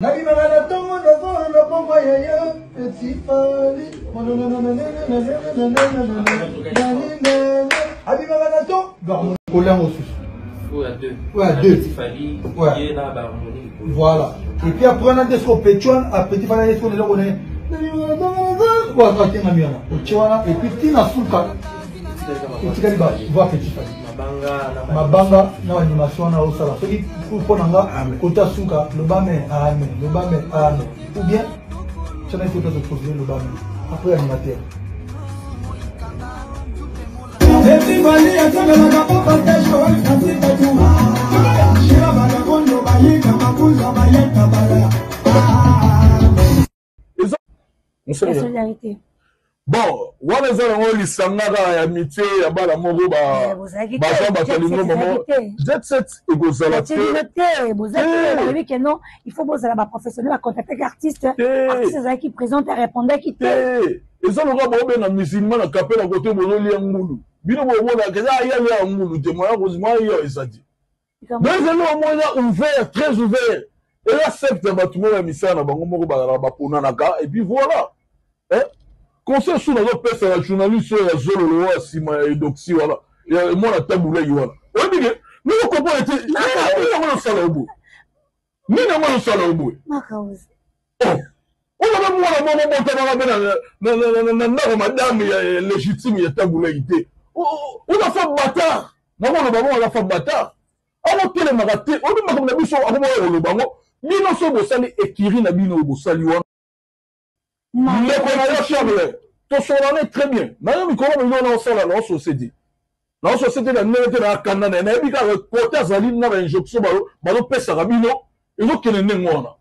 Voilà. Et puis après on a des scopétuans, après petit fanal des scopétuans, on est. Et puis tina souka. Et tu vas voir petit fanal. Mabanga na animation na osala. Soki pour nanga kota souka, le bame amen, le bame amen. Ou bien tu as été de trouver le bame après animateur. Bon, on les a les sangara amitié, ya bala moko ba batalingo maman. Jet set et gozala. Non, il faut bosser là-bas professionnel, à contacter artiste, artiste qui présente et répondent qui t'es. Et ça, on va voir bien un musulman à capé à côté de l'Ouli. Bino Bobo, la Gaza, il y a un moulou, témoin, heureusement, il y a ça dit. Mais c'est un moyen ouvert, très ouvert. Et là, c'est un bâtiment, la mission, on va pour Nanaka, et puis voilà. Conseil sur notre personne, la journaliste, la zone, la Sima, et Doxy, voilà. Et moi, la table, là, voilà. On dit que nous, on comprend, nous, on a salé au bout. Nous, on a salé au bout. On a même moi, madame, légitime, il y a tabouléité. On a fait bâtard. On a fait bâtard. On a fait maraté. On a fait le bango. Bino so bosali ekiri na bino bosali wana. Mais qu'on a la chambre. Tout ça on est très bien. Madame Nicolas, nous on sala la société. La société la nete na kanana na bika côté azali na injonction balo pesa rabino. Ils ont qu'elle n'est pas.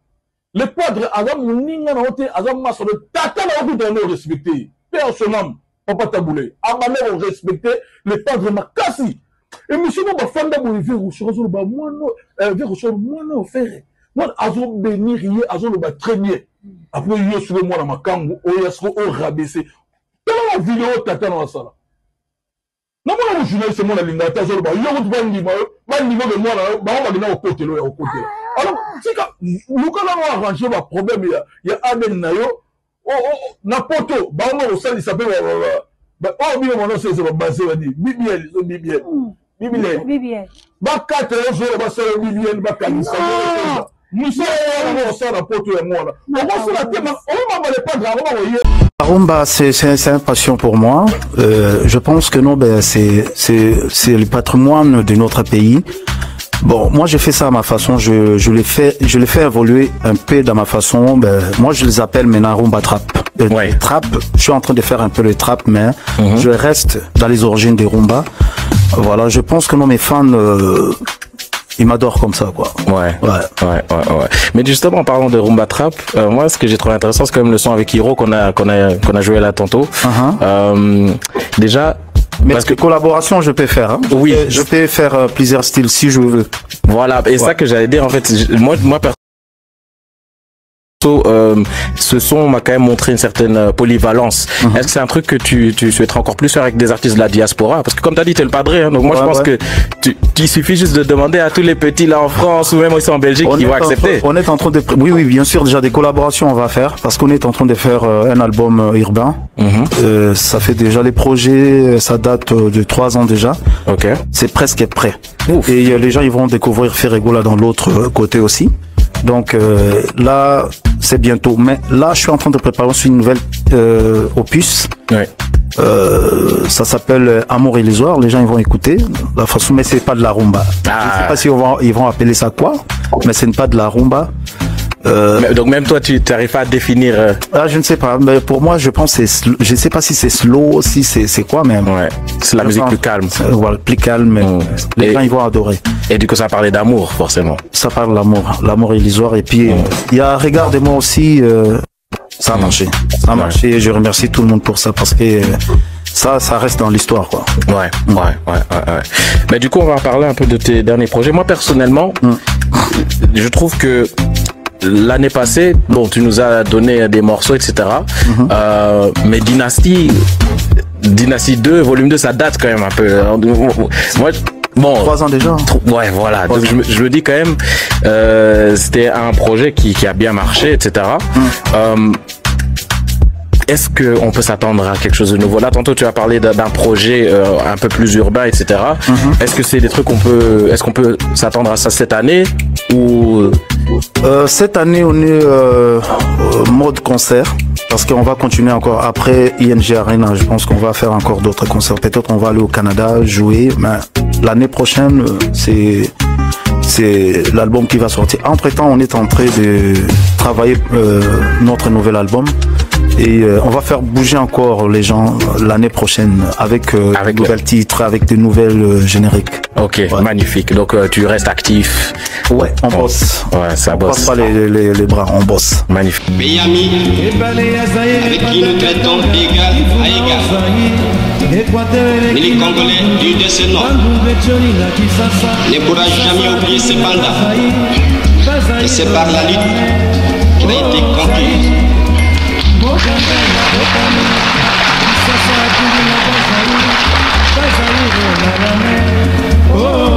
Le padre Adam Ninga na hote Adam Maso de tata na hote de nous respecter. Père son âme, papa taboulé. Amane on respecter le padre Makasi. Et monsieur ma femme d'abord vient au sur le bas moi non vers sur moi non faire. Moi azo bénir hier azo le bas très bien. Après il sur moi na makambo o yasko o rabaisser. Dans la vidéo tata na sala. Non moi le journaliste moi na linga tazo le bas yo ko bandi ba niveau de moi là ba on va au côté là au côté. Alors, si nous allons arranger le problème, il y a Aden Nayo, n'importe où, il s'appelle, oh, bien, mon nom, c'est basé, on dit, Bibiel, Bibiel. Bibiel. Bakat, on va se Bibiel, Bakat, nous sommes à la porte et moi. On va se la thème, on va pas grave, la rumba, c'est une passion pour moi. Je pense que non, ben, c'est le patrimoine de notre pays. Bon, moi j'ai fait ça à ma façon, je l'ai fait évoluer un peu dans ma façon. Ben, moi je les appelle maintenant rumba trap. Trap, je suis en train de faire un peu le trap, mais je reste dans les origines des rumba. Voilà, je pense que non, mes fans, ils m'adorent comme ça, quoi. Ouais. Mais justement, en parlant de rumba trap, moi ce que j'ai trouvé intéressant, c'est quand même le son avec Hiro qu'on a joué là tantôt. Déjà. Mais parce que collaboration, je peux faire. Hein. Oui, je peux faire plusieurs styles si je veux. Voilà, et ça que j'allais dire en fait, moi ce son m'a quand même montré une certaine polyvalence. Est-ce que c'est un truc que tu souhaiterais encore plus faire avec des artistes de la diaspora? Parce que comme tu as dit, tu es le padré, hein, donc moi je pense que il suffit juste de demander à tous les petits là en France ou même aussi en Belgique qui vont accepter. On est en train de... Oui, bien sûr, déjà des collaborations on va faire parce qu'on est en train de faire un album urbain. Ça fait déjà les projets, ça date de 3 ans déjà. Ok. C'est presque prêt. Ouf. Et les gens ils vont découvrir Ferregola dans l'autre côté aussi. Donc là, c'est bientôt. Mais là, je suis en train de préparer aussi une nouvelle opus. Ça s'appelle Amour illusoire. Les gens ils vont écouter la façon, mais c'est pas de la rumba. Je sais pas si ils vont appeler ça quoi, mais c'est pas de la rumba. Donc même toi, tu n'arrives pas à définir. Je ne sais pas. Mais pour moi, je pense je sais pas si c'est slow, si c'est quoi même. C'est la musique plus calme. Voilà, plus calme. Les gens ils vont adorer. Et du coup, ça parlait d'amour forcément. Ça parle d'amour, l'amour illusoire. Et puis il y a Regarde-moi aussi. Ça a marché. Ça a marché. Et je remercie tout le monde pour ça parce que ça reste dans l'histoire, quoi. Mais du coup, on va parler un peu de tes derniers projets. Moi, personnellement, je trouve que l'année passée, bon, tu nous as donné des morceaux, etc. Mais Dynasty 2, volume 2, ça date quand même un peu. Moi, Bon, 3 ans déjà. Ouais, voilà. Donc je me dis quand même, c'était un projet qui a bien marché, etc. Est-ce qu'on peut s'attendre à quelque chose de nouveau? Là, tantôt, tu as parlé d'un projet un peu plus urbain, etc. Est-ce que c'est des trucs est-ce qu'on peut s'attendre à ça cette année ou cette année, on est mode concert parce qu'on va continuer encore après ING Arena. Je pense qu'on va faire encore d'autres concerts. Peut-être on va aller au Canada jouer, mais l'année prochaine, c'est l'album qui va sortir. Entre-temps, on est en train de travailler notre nouvel album. Et on va faire bouger encore les gens l'année prochaine avec de nouvelles titres, avec de nouvelles génériques. Ok, ouais. Magnifique. Donc tu restes actif. Ouais, on bosse. Ouais, ça on bosse. Passe pas les bras, on bosse. Magnifique. Pays amis, avec qui nous traitons d'égal à égal. Mais les Congolais du décenniement ne pourra jamais oublier ce mandat. Et c'est par la lutte qu'il a été conquis.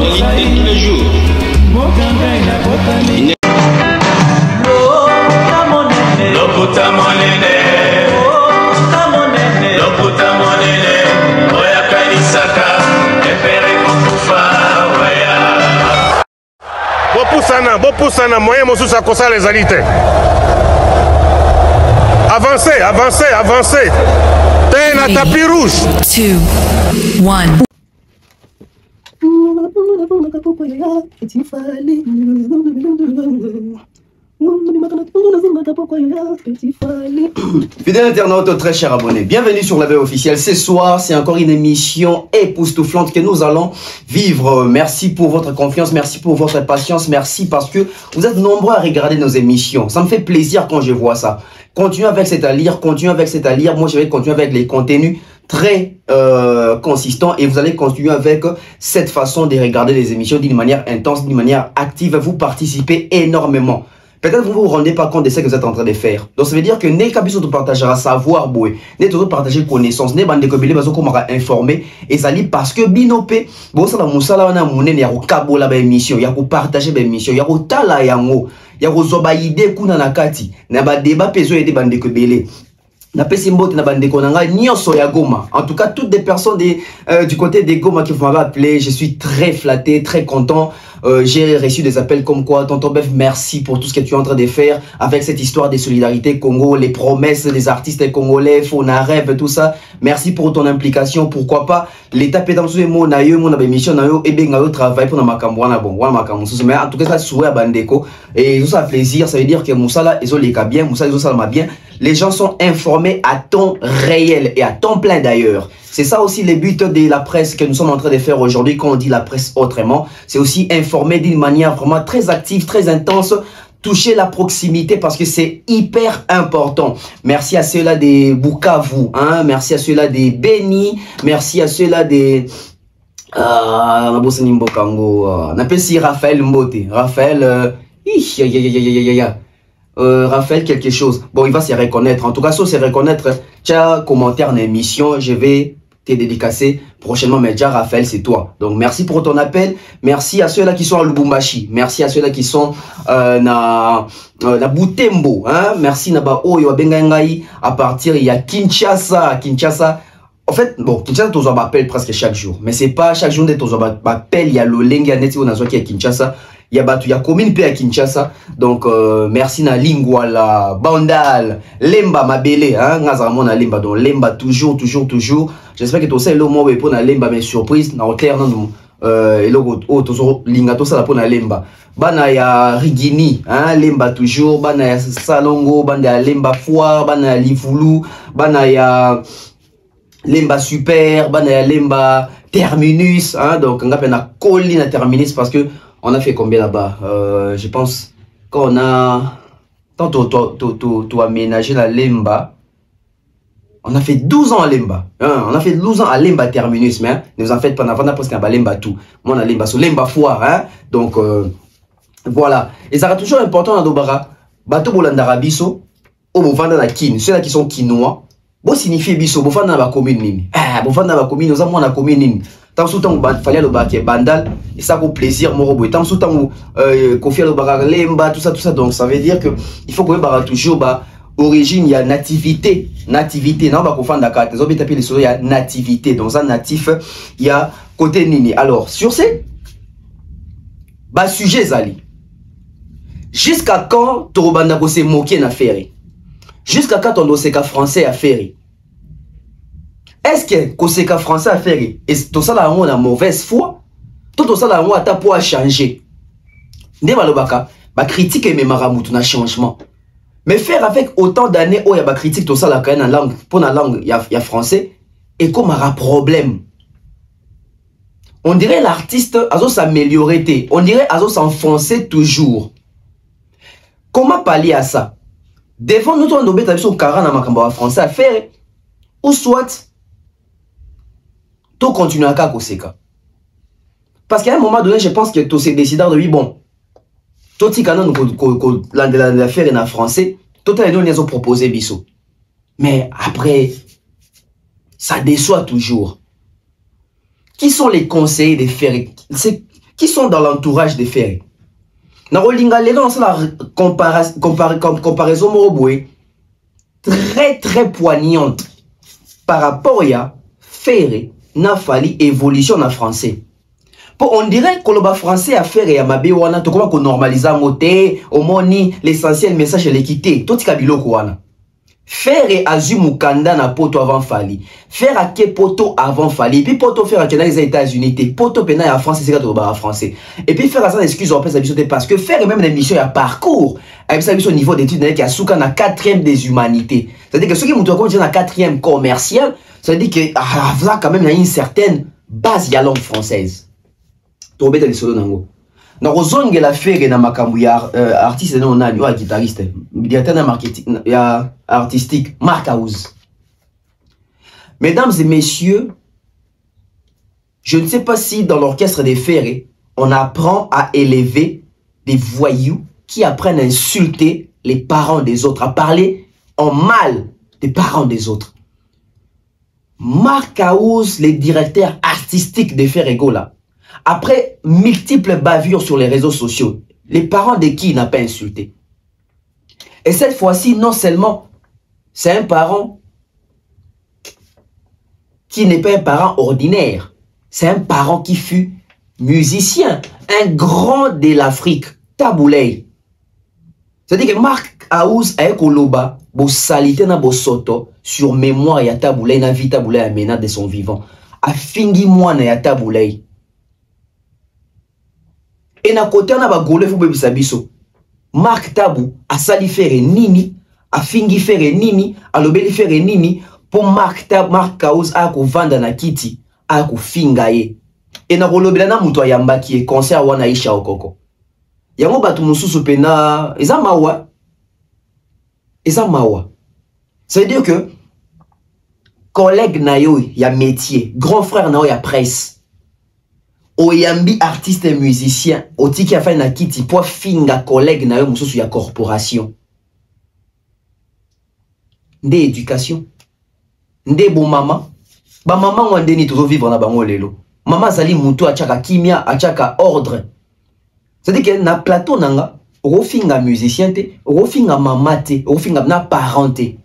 L'élite de tous les jours. Bopusana, moyen mosusu akosala ezali te. Avancez, avancez, avancez. T'es na tapis rouge. 2, 1. Fidèle internaute, très cher abonné, bienvenue sur la VO officielle. Ce soir, c'est encore une émission époustouflante que nous allons vivre. Merci pour votre confiance, merci pour votre patience, merci parce que vous êtes nombreux à regarder nos émissions. Ça me fait plaisir quand je vois ça. Continuez avec cette à lire, continuez avec cette à lire. Moi, je vais continuer avec les contenus très consistants et vous allez continuer avec cette façon de regarder les émissions d'une manière intense, d'une manière active. Vous participez énormément. Peut-être vous ne vous rendez pas compte de ce que vous êtes en train de faire. Donc ça veut dire que n'est qu'à biso de partager savoir boué, n'est tout partager connaissance, n'est bande de kobele bazo ko maka informer et ça li parce que binope bon ça la musala wana munene ya ko kabola ba émission, ya ko partager ba émission, ya ko tala yango, ya ko zoba idée kuna na kati, na ba débat peso et des bande de kobele. Na pesimbote na bande konanga nyonso ya Goma. En tout cas toutes des personnes du côté des Goma qui m'avaient appelé, je suis très flatté, très content. J'ai reçu des appels comme quoi, tonton Bef, merci pour tout ce que tu es en train de faire avec cette histoire de solidarité Congo, les promesses des artistes congolais, Fona Rêve, tout ça. Merci pour ton implication. Pourquoi pas l'État pétant sous les mots, na yo, mon émission, na yo, et bien, na yo travail pour na makamboana, bon, wa makamoussou. Mais en tout cas, ça souhait à Bandeko. Et ça fait plaisir, ça veut dire que Moussala, ils ont les cas bien, Moussala, ils ont bien. Les gens sont informés à temps réel et à temps plein d'ailleurs. C'est ça aussi le but de la presse que nous sommes en train de faire aujourd'hui quand on dit la presse autrement. C'est aussi informer d'une manière vraiment très active, très intense, toucher la proximité parce que c'est hyper important. Merci à ceux-là des Bukavu, hein? Merci à ceux-là des Beni, merci à ceux-là des... on appelle si Raphaël Mbote. Raphaël... Raphaël quelque chose. Bon, il va se reconnaître. En tout cas, si on se reconnaître, tiens, commentaire dans l'émission, je vais te dédicacer prochainement. Mais déjà, Raphaël, c'est toi. Donc, merci pour ton appel. Merci à ceux-là qui sont à Lubumbashi. Merci à ceux-là qui sont na Butembo. Hein? Merci Naba Oyo Bengangai. À partir, il y a Kinshasa. Kinshasa. En fait, bon, Kinshasa, tu m'appelles presque chaque jour. Mais c'est pas chaque jour que tu m'appelles. Il y a le Lenga Neti ou Nazoki à Kinshasa. Il y a commune paix à Kinshasa. Donc, merci na Lingwala, Bandal, Lemba Mabele, hein, Ngazamon Lemba. Donc, Lemba toujours. J'espère que tu sais le mot pour na Lemba, mais surprise, na clair, non, et le toujours Lingato ça pour na Lemba. Bana ya Rigini, hein, Lemba toujours, Bana ya Salongo, Bana ya Lemba Foire, Bana ya Livulu, Bana ya Lemba Super, Bana ya Lemba Terminus, hein, donc on a fait na Coli na Terminus parce que on a fait combien là-bas? Je pense qu'on a... Tant tu aménagé la Lemba. On a fait 12 ans à Lemba. Hein? On a fait 12 ans à Lemba Terminus. Mais hein? Nous en faites pas avant parce qu'on a Lemba tout. Moi, on a Lemba sur Lemba Foire. Hein? Donc, voilà. Et ça sera toujours important dans Dobara. Bateau Bolandara Bisso. Au Bovanda la Kin. Ceux-là qui sont Kinois. Bon signifie Bisso. Bovanda la commune. Ah, Bovanda la commune. Nous avons la commune. tant sous temps fallait le bac bandal et ça pour plaisir mon robot tant sous temps Kofi le bac lemba tout ça donc ça veut dire que il faut que toujours origine il y a nativité non pas qu'on fait d'accord les autres tapis les il y a nativité dans un natif il y a côté nini alors sur ces sujet zali jusqu'à quand Torobanda ko se moquer na ferry jusqu'à quand on doit se français à ferry. Est-ce que Koseka français a fait et tout ça là on a mauvaise foi tout ça là on a pour changer ne balobaka ba critique et même ramutu na changement mais faire avec autant d'années où il y a ba critique tout ça là quand même en langue pour la langue il y a français et comme un problème on dirait l'artiste azo s'améliorer on dirait azo s'enfoncer toujours. Comment pallier à ça devant nous on doit sur 40 na makambo français à faire ou soit tout continue à Koseka. Parce qu'à un moment donné, je pense que tout s'est décidé de lui, bon, tout ce canon l'affaire en français, tout les deux ont proposé Bissot. Mais après, ça déçoit toujours. Qui sont les conseillers des ferries? Qui sont dans l'entourage des ferries? Dans la comparaison Moroboué, très poignante par rapport à ferry. N'a fallu évolution en français. Pour on dirait que le français a fait à Mabé wana to comment qu'on normalise à moté au moni l'essentiel message de l'équité tout kabilo kwana. Faire azumukanda na poto avant fali. Faire à ke poto avant fali. Puis poto faire à dans les États-Unis poto pena en France c'est que en français. Et puis faire ça excuse en fait parce que faire même l'émission à parcours avec ça au niveau d'études qui a souka na 4e des humanités. C'est-à-dire que ceux qui montent comme na 4e commercial ça veut dire que là quand même il y a une certaine base de la langue française. Tombé dans les solos nango. Dans ozonge la faire na makambu ya artiste non na yo guitariste, directeur de marketing ya artistique Mark House. Mesdames et messieurs, je ne sais pas si dans l'orchestre des ferrés, on apprend à élever des voyous qui apprennent à insulter les parents des autres, à parler en mal des parents des autres. Mark House, le directeur artistique des Ferrego là, après multiples bavures sur les réseaux sociaux, les parents de qui il n'a pas insulté. Et cette fois-ci, non seulement c'est un parent qui n'est pas un parent ordinaire, c'est un parent qui fut musicien, un grand de l'Afrique, Taboulay. C'est-à-dire que Mark House a Koloba, bo salité na bo soto sur mémoire ya Taboulay na vie Taboulay amena de son vivant. A fingi mwana ya Taboulay. Et na côté na ba gole fu bebisa biso. Mark Tabou a sali faire nini, a fingi faire nini, a lobeli faire nini pour Mark House a ko vanda na kiti, a ko finga ye. Et na kolobela na muto yamba ki e concert wana isha okoko. Yango batu mususu pena eza mawa. Eza mawa. Ça veut dire que collègue na yo ya métier, grand frère na yo ya presse. Oyambi artiste et musicien, otiki a fait na kiti pour finga collègue na yo mususu ya corporation. Nde éducation. Nde bon maman. Ba maman wande ni toujours vivre na bango lelo. Maman zali muto achaka kimia, achaka ordre. C'est-à-dire que na plateau nanga, ofinga musicien te, ofinga maman te, ofinga na parenté.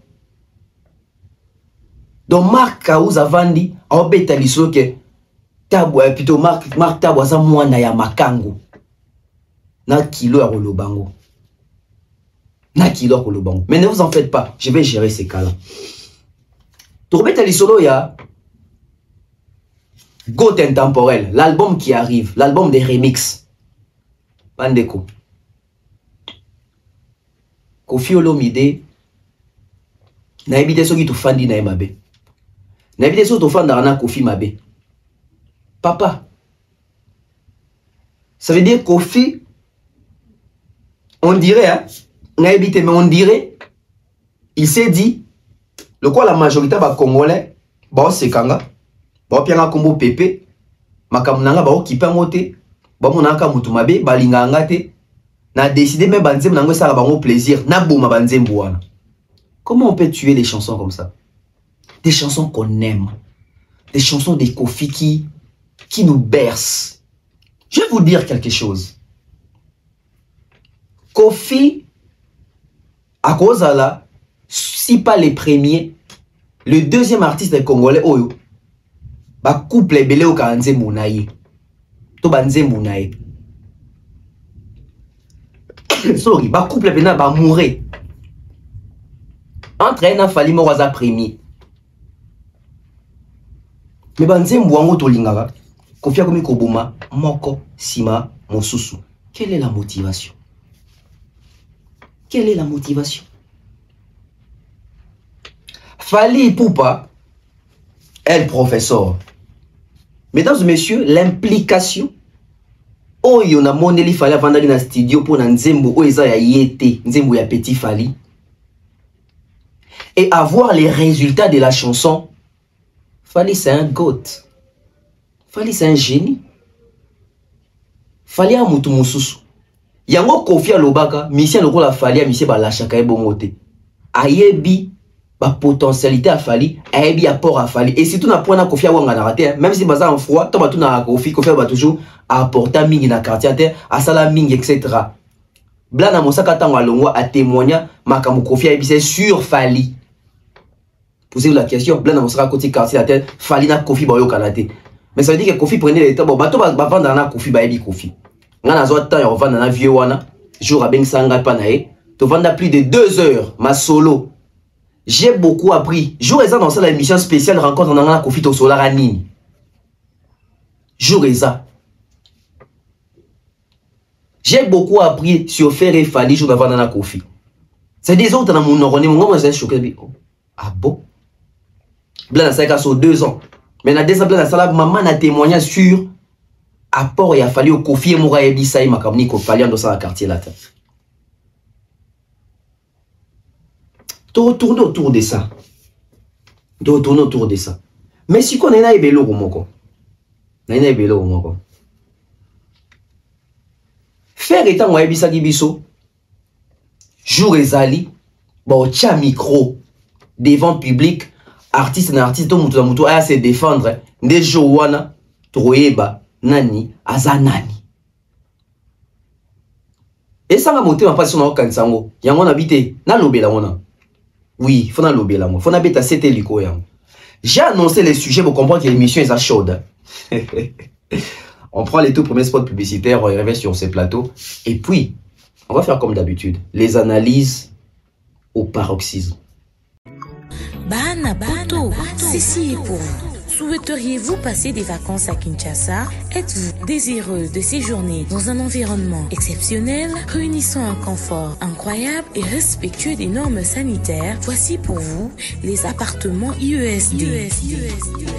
Donc Mark House avandi, obeta liso que Tabu plutôt Mark Tabu aza mwana ya makango. Na kilo ya kolobango. Na kilo ya kolobango. Mais ne vous en faites pas, je vais gérer ces cas-là. Obeta liso ya Goat Intemporel, l'album qui arrive, l'album des remixes. Bandeko. Kofi Olomide na ebide soki to fandi na mabe. Na ebide soki to fanda na Kofi mabe. Papa. Ça veut dire Kofi on dirait hein, na ebite mais on dirait il s'est dit le quoi la majorité va congolais ba sekanga ba pianga kombo pepe makamnanga ba okipa ngote ba monaka mutu mabe balinga ngate na décidé même banzem nango ça bango plaisir na boma banzem wana. Comment on peut tuer les chansons comme ça? Des chansons qu'on aime, des chansons des Kofi qui qui nous berce. Je vais vous dire quelque chose. Kofi, à cause de là, si pas les premiers, le deuxième artiste congolais, Oyo, ba couple belé au kanze mounaye. To banze mounaye. Sorry, ba couple bena ba mourir. Entre un fali moraza premier. Mais banze mbouango to lingaka. Kofi akomi kobuma moko sima mosusu. Quelle est la motivation? Quelle est la motivation? Fali Poupa est le professeur. Mesdames et messieurs, l'implication. Oh, il y a mon éli Fali avant d'aller dans le studio pour Nzembo, oh, il y a yété, Nzembo, il y a petit Fali. Et avoir les résultats de la chanson. Fali, c'est un goat. Fali, c'est un génie. Fali, a mutu mususu. Yango Kofi Alobaka, mission le rôle à Fali, a mission la chaka bongote. Ayebi, ba potentialité à Fali, ayebi apport à Fali. Et si tu n'as point à Kofi Awanga raté, même si baza en froid, tu vas tout na Kofi, Kofi va toujours apporter mingi na quartier, à sala mingi, etc. Blana Mosaka Tango Alongwa a témoigné, Makamu Kofi ayebi sur Fali. Posez la question, Blana Mosaka côté quartier, Fali na Kofi Bayo Kanate. Mais ça veut dire que Kofi prenait les temps, bon, bateau va vendre na Kofi bayebi Kofi. Nga na zwa temps ya vendre na vieux wana, jour à ben sanga panae, tu vends plus de 2 heures, ma solo. J'ai beaucoup appris. Jour et ça dans cette émission spéciale rencontre dans la Kofi to Solar Anine. Jour et ça. J'ai beaucoup appris sur faire et Fali jour d'avant dans la Kofi. C'est des autres dans mon oreille, mon moment j'ai choqué. Ah bon? Blanc ça a 2 ans. Mais dans 2 ans blanc ça maman a témoigné sur apport et a fallu au Kofi et Moura et Bissaï makamni ko Fali dans sa quartier là. Tourner autour de ça. Tourner autour de ça. Mais si on est là, il est là. Faire étant moi ebisa gibiso. Jour ezali. Bon, tcha micro. Devant public. Artiste na artiste. To mutu na mutu. Aya se défendre. Nde jowana. Troeba. Nani. Azanani. Et ça m'a monté ma passion na okansango. Yango na bité. Na lobela wana. Oui, il faut l'obéir là. Il faut n'abiter à cette hélico. J'ai annoncé les sujets pour comprendre que l'émission est chaude. On prend les tout premiers spots publicitaires, on revient sur ces plateaux. Et puis, on va faire comme d'habitude. Les analyses au paroxysme. Bana Poto, ceci est pour vous. Souhaiteriez-vous passer des vacances à Kinshasa? Êtes-vous désireux de séjourner dans un environnement exceptionnel, réunissant un confort incroyable et respectueux des normes sanitaires? Voici pour vous les appartements IESD.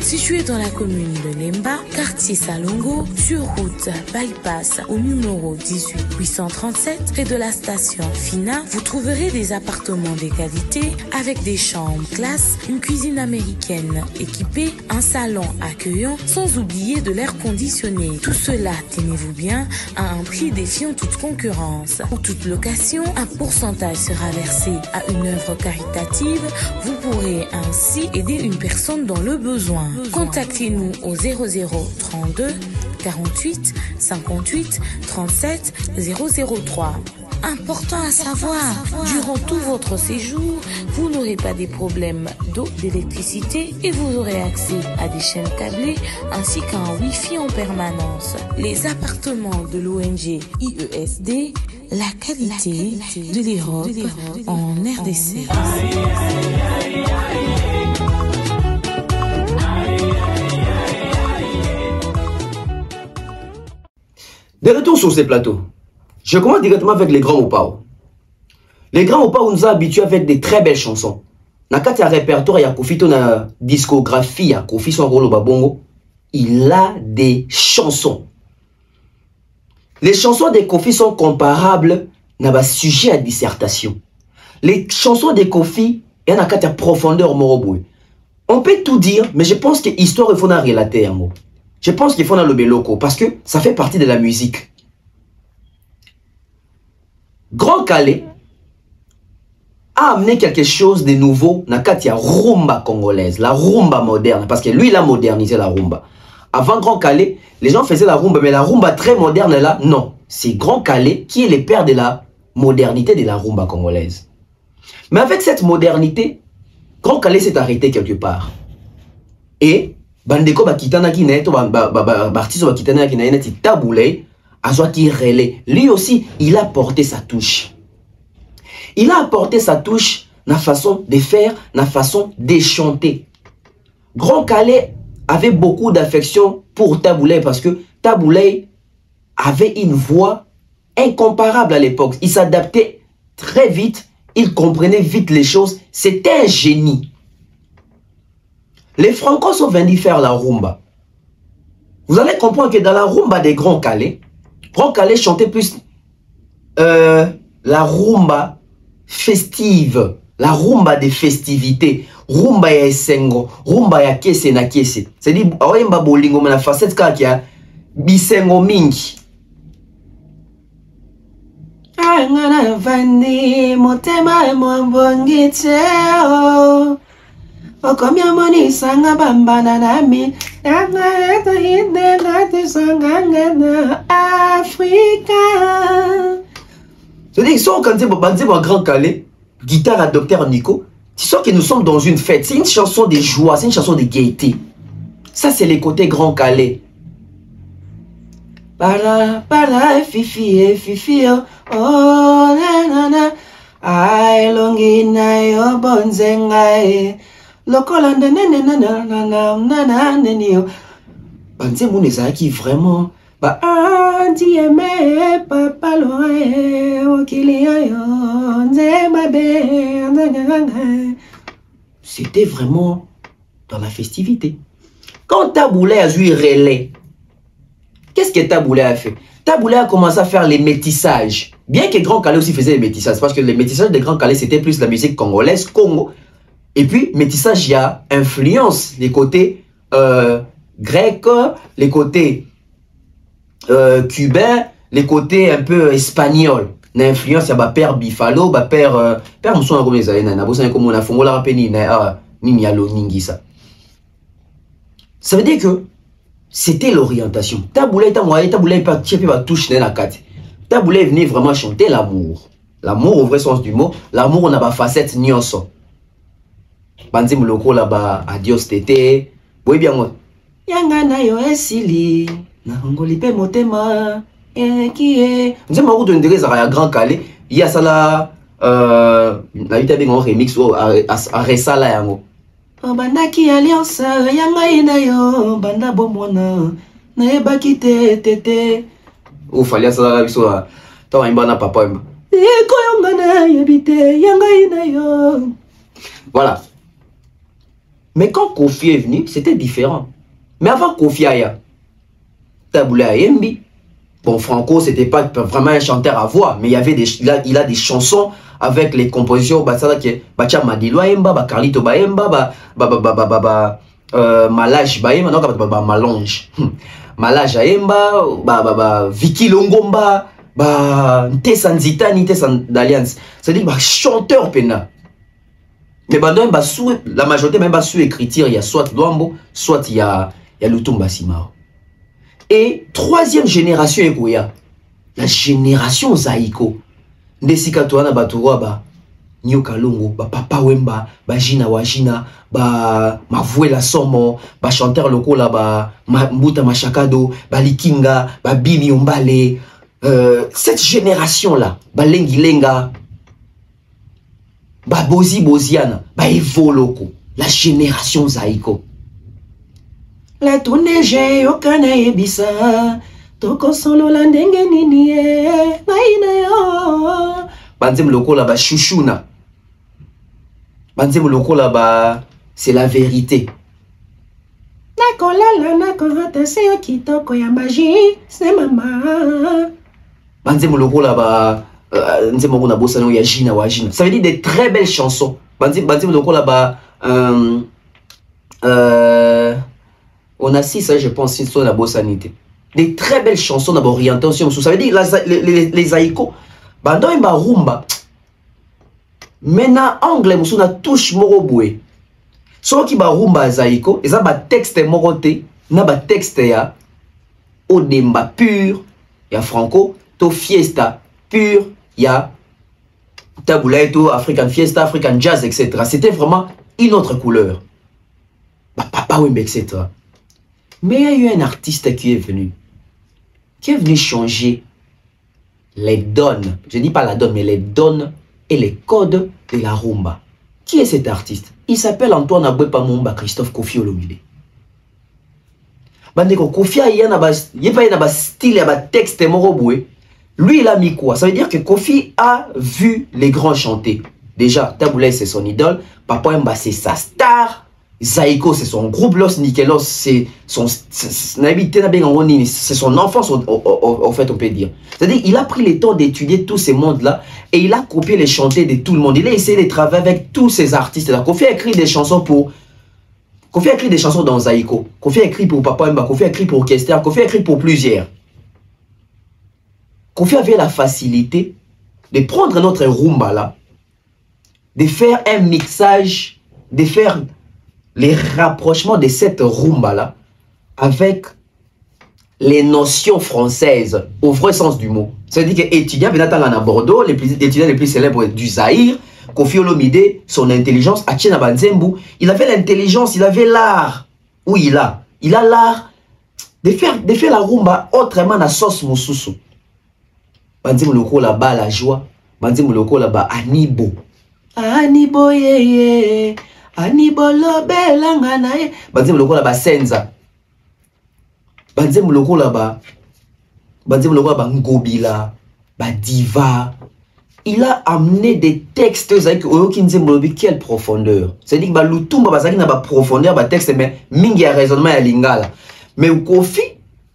Situés dans la commune de Lemba, quartier Salongo, sur route Bypass au numéro 18837, près de la station Fina, vous trouverez des appartements de qualité avec des chambres classe, une cuisine américaine équipée, un salon accueillant, sans oublier de l'air conditionné. Tout cela, tenez-vous bien, à un prix défiant toute concurrence. Pour toute location, un pourcentage sera versé à une œuvre caritative. Vous pourrez ainsi aider une personne dans le besoin. Contactez-nous au 0032 48 58 37 003. Important à savoir, durant tout votre séjour, vous n'aurez pas des problèmes d'eau, d'électricité et vous aurez accès à des chaînes câblées ainsi qu'à un Wi-Fi en permanence. Les appartements de l'ONG IESD, la qualité de l'Europe en RDC. De retour sur ces plateaux. Je commence directement avec les grands Opao. Les grands Opao nous ont habitués avec des très belles chansons. Dans le répertoire, il y a Kofi, dans la discographie, il y a Kofi, son rôle au Babongo. Il a des chansons. Les chansons de Kofi sont comparables à un sujet à dissertation. Les chansons de Kofi, il y a une profondeur moroboué. On peut tout dire, mais je pense que l'histoire, il faut la relater. Je pense qu'il faut le loco parce que ça fait partie de la musique. Grand Calais a amené quelque chose de nouveau dans la rumba congolaise, la rumba moderne, parce que lui il a modernisé la rumba. Avant Grand Calais, les gens faisaient la rumba, mais la rumba très moderne là, non. C'est Grand Calais qui est le père de la modernité de la rumba congolaise. Mais avec cette modernité, Grand Calais s'est arrêté quelque part. Et bandeko bakitana ki neto artiste bakitana ki neto taboulé azwa ki relais. Lui aussi, il a porté sa touche. Il a apporté sa touche na façon de faire, na façon de chanter. Grand Calais avait beaucoup d'affection pour Taboulé parce que Taboulé avait une voix incomparable à l'époque. Il s'adaptait très vite, il comprenait vite les choses. C'était un génie. Les Franco sont venus faire la rumba. Vous allez comprendre que dans la rumba des Grand Calais chantait plus la rumba festive, la rumba des festivités, rumba ya esengo, rumba ya kese na kese. C'est-à-dire, oyemba bolingo na facette kakia bisengo mingi. Angana vandi motema mwambongite o. Okomya moni sanga bambana nami. Nanga eto hinde ngati sanga ngana Africa. C'est-à-dire, si on quand on Grand Calais, guitare à Docteur Nico, tu sens que nous sommes dans une fête. C'est une chanson de joie, c'est une chanson de gaieté. Ça, c'est les côtés Grand Calais. Para, fifi, fifi, oh, na, na, ay, longi, na, yo, bonzenga, lokolanda, na, nenio. Banze mouneza qui vraiment, ba, anti, aimé, papa, loin, c'était vraiment dans la festivité. Quand Taboulé a joué relais, qu'est-ce que Taboulé a fait? Taboulé a commencé à faire les métissages. Bien que Grand Calais aussi faisait les métissages, parce que les métissages de Grand Calais, c'était plus la musique congolaise, Congo. Et puis, métissage, il y a influence, les côtés grecs, les côtés cubains, les côtés un peu espagnols. L'influence, il y a père Bifalo, père Moussou comme les aïna, nabosa comme on a fongola rapeni na nimialo ningisa. Ça veut dire que c'était l'orientation. Taboulé pas tchépé va touche na kati. Taboulé est venu vraiment chanter l'amour. L'amour au vrai sens du mot, l'amour on a pas facette nyonso. Banzi muloko là-bas, adios tété. Oui bien moi. Yanga na yo esili, na ngoli pe motema. Qui est nous avons de à Grand Calais il y a ça là la vite avec un remix à resala yango banda ki alliance yanga ina yo banda bomona na ebaki tete o fallait ça biso ta imbana papa imba ko yonga na yebite yanga ina yo. Voilà. Mais quand Kofi est venu c'était différent. Mais avant Kofi aya Taboulé ayembi. Bon, Franco, c'était pas vraiment un chanteur à voix, mais il y avait il a des chansons avec les compositions, Bacha Madilo Aemba, Carlito Baemba, Malage Baemba, non, Malonge. Malage Aemba, Vicky Longomba, Ntessa Nzitani, Ntessa d'Alliance. C'est-à-dire, chanteur pena. Mais la majorité même sous écriture, il y a soit Luambo, soit il y a Lutumba Simao. Et troisième génération Ekoya, la génération Zaiko. Ndesika toana batuwa ba Nyoka Longo, ba Papa Wemba, ba Jina Wajina, ba Mavuela Somo, ba chanteur lokola ba Mbuta Machakado, ba Likinga, ba Bimi Ombale. Cette génération-là, ba Lengi Lenga, ba Bozi Boziana, ba Evo Loko, la génération Zaiko. La tourneige yokana ebisa toko solo la ndenge nini naina yo banzem lokola ba chouchouna banzem lokola ba c'est la vérité nakola la nakorata se kitoko ya magie c'est mama banzem lokola ba nzem moko bossa no ya Jina Wajina. Ça veut dire des très belles chansons. Banzem lokola ba on a 6, je pense, sur la bossanité. Des très belles chansons d'orientation. Ça veut dire les Aïko. Bando et rumba. Maintenant, anglais, on a touche moroboué. Soit qui ba rumba Zaïko, et ça ba texte moroté, na ba texte ya Odemba pur ya Franco to Fiesta pur ya Taboulaye to African Fiesta, African Jazz, etc. C'était vraiment une autre couleur. Bah, Papa Wemba, etc. Mais il y a eu un artiste qui est venu changer les donnes. Je ne dis pas la donne, mais les donnes et les codes de la rumba. Qui est cet artiste? Il s'appelle Antoine Abwepa Mumba Christophe Kofi Olomide. Bandeko Kofi il y a un style, il y a un texte moroboué. Lui, il a mis quoi? Ça veut dire que Kofi a vu les grands chanter. Déjà, Taboulaye, c'est son idole. Papa Wemba, c'est sa star. Zaïko, c'est son groupe. Los Nikelos, c'est son enfance, en fait, on peut dire. C'est-à-dire, il a pris le temps d'étudier tous ces mondes-là et il a copié les chanteurs de tout le monde. Il a essayé de travailler avec tous ces artistes-là. Kofi a écrit des chansons pour... Kofi a écrit des chansons dans Zaïko. Kofi a écrit pour Papa Wemba. Kofi a écrit pour Kester. Kofi a écrit pour plusieurs. Kofi avait la facilité de prendre notre rumba là, de faire un mixage, de faire les rapprochements de cette rumba là avec les notions françaises au vrai sens du mot. C'est-à-dire que étudiant à Bordeaux, les étudiants les plus célèbres du Zaïre, Kofi Olomide, son intelligence, Atiena Banzembu, il avait l'intelligence, il avait l'art. Oui, il a l'art de faire la rumba autrement à sauce moussousou. Banzembu loko là-bas la joie, Banzembu loko là-bas Anibo. Anibo ye. Anibolo belanga na ye. Banzembu loko là-bas Senza. Banzembu loko là-bas Ngobila, Diva. Il a amené des textes quelle profondeur. C'est-à-dire que Lutumba bazaki na ba profondeur ba texte mais mingi ya raisonnement ya lingala. Mais Kofi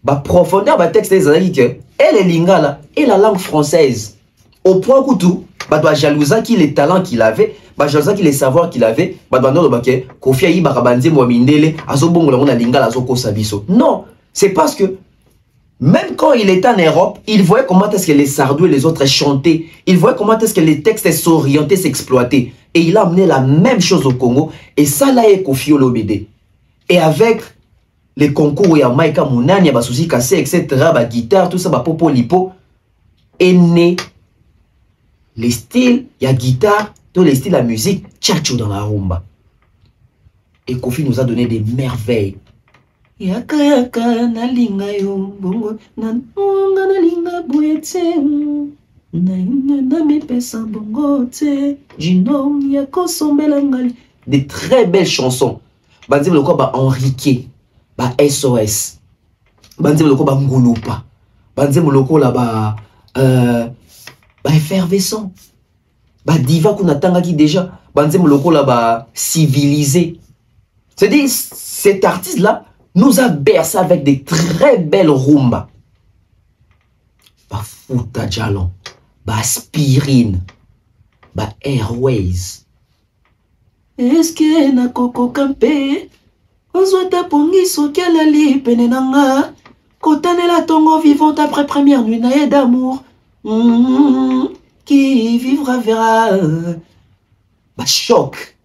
ba profondeur ba texte ezali que elle est lingala et la langue française. Au point où tout ba doit jalousa qui les talents qu'il avait, ba jalousa qui les savoirs qu'il avait, ba doit no ba ke Kofi ayi ba banze mo mindele azobongola na lingala azokosa biso. Non, c'est parce que même quand il était en Europe, il voyait comment est-ce que les Sardou et les autres chantaient. Il voyait comment est-ce que les textes s'orientaient, s'exploitaient. Et il a amené la même chose au Congo. Et ça là est Kofi Olomide. Et avec les concours, il y a Maïka Mounani, il y a Basouzi Kassé, etc., la guitare, tout ça, Popo Lipo, est né les styles, il y a guitare, tous les styles, la musique, tchatchou dans la rumba. Et Kofi nous a donné des merveilles. Yaka yaka na linga yo bongo na nonga na linga boyete na me pesa bongo te jino yako sombela ngali. Des très belles chansons. Banzim loko ba Enrique, ba SOS. Banzim loko ba Ngulupa. Banzim loko la ba effervescent. Ba Diva qu'on attend qui déjà. Banzim loko la ba civilisé. C'est-à-dire cet artiste là nous a bercé avec des très belles rumba. Ba Fouta Djalon, ba Aspirine, ba Airways. Est-ce que na koko kampe ozwata pongiso kala li penenanga kotanela tongo vivante après première nuit nae d'amour. Qui vivra verra. Ba Choc.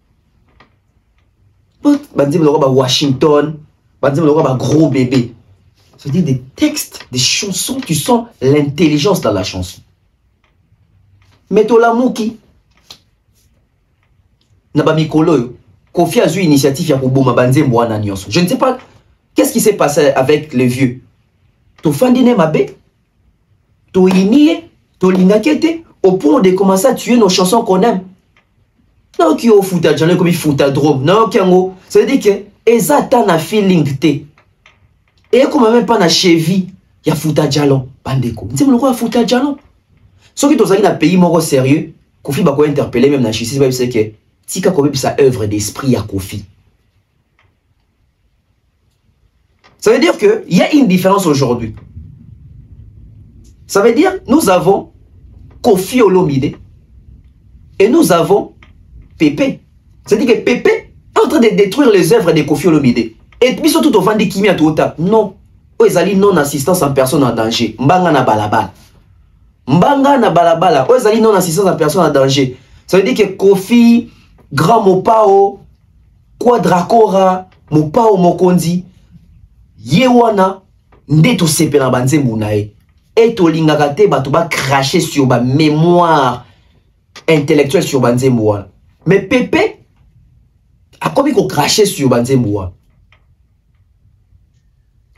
Bandim le ba Washington. Gros bébé. C'est-à-dire des textes, des chansons, tu sens l'intelligence dans la chanson. Metola Mouki. Nabami Kolo. Kofi a eu une initiative ya Kouboma Banzem Bwana Nyonso. Je ne sais pas qu'est-ce qui s'est passé avec les vieux. To fandine mabe. To inie. To lingakete. Au point de commencer à tuer nos chansons qu'on aime. Non, qui au fouta, j'en ai comme il fouta drôme. Non, qui en ça veut dire que Ezata na feeling te. Et comme même pas na cheville, ya Fouta Djalon. Bandeko. Vous savez pourquoi Fouta Djalon? Ceux qui sont dans un pays moro sérieux, Kofi va interpeller même na justice, c'est que Tika Kofi sa œuvre d'esprit à Kofi. Ça veut dire que il y a une différence aujourd'hui. Ça veut dire nous avons Kofi Olomide et nous avons Pépé. C'est-à-dire que Pépé en train de détruire les œuvres de Kofi Olomide. Et puis surtout au vent de Kimi à tout temps. Non. Oezali non-assistance en personne en danger. Mbanga na balabala. Mbanga na balabala. Oezali non-assistance en personne en danger. Ça veut dire que Kofi, Grand Mopao, Quadracora, Mopao Mokondi, Yewana, nde to sepe na banzembo na ye. Et to lingaka te bato ba cracher sur ba mémoire intellectuelle sur banzembo wana. Mais Pépé a commis qu'on cracher sur banzembo wana.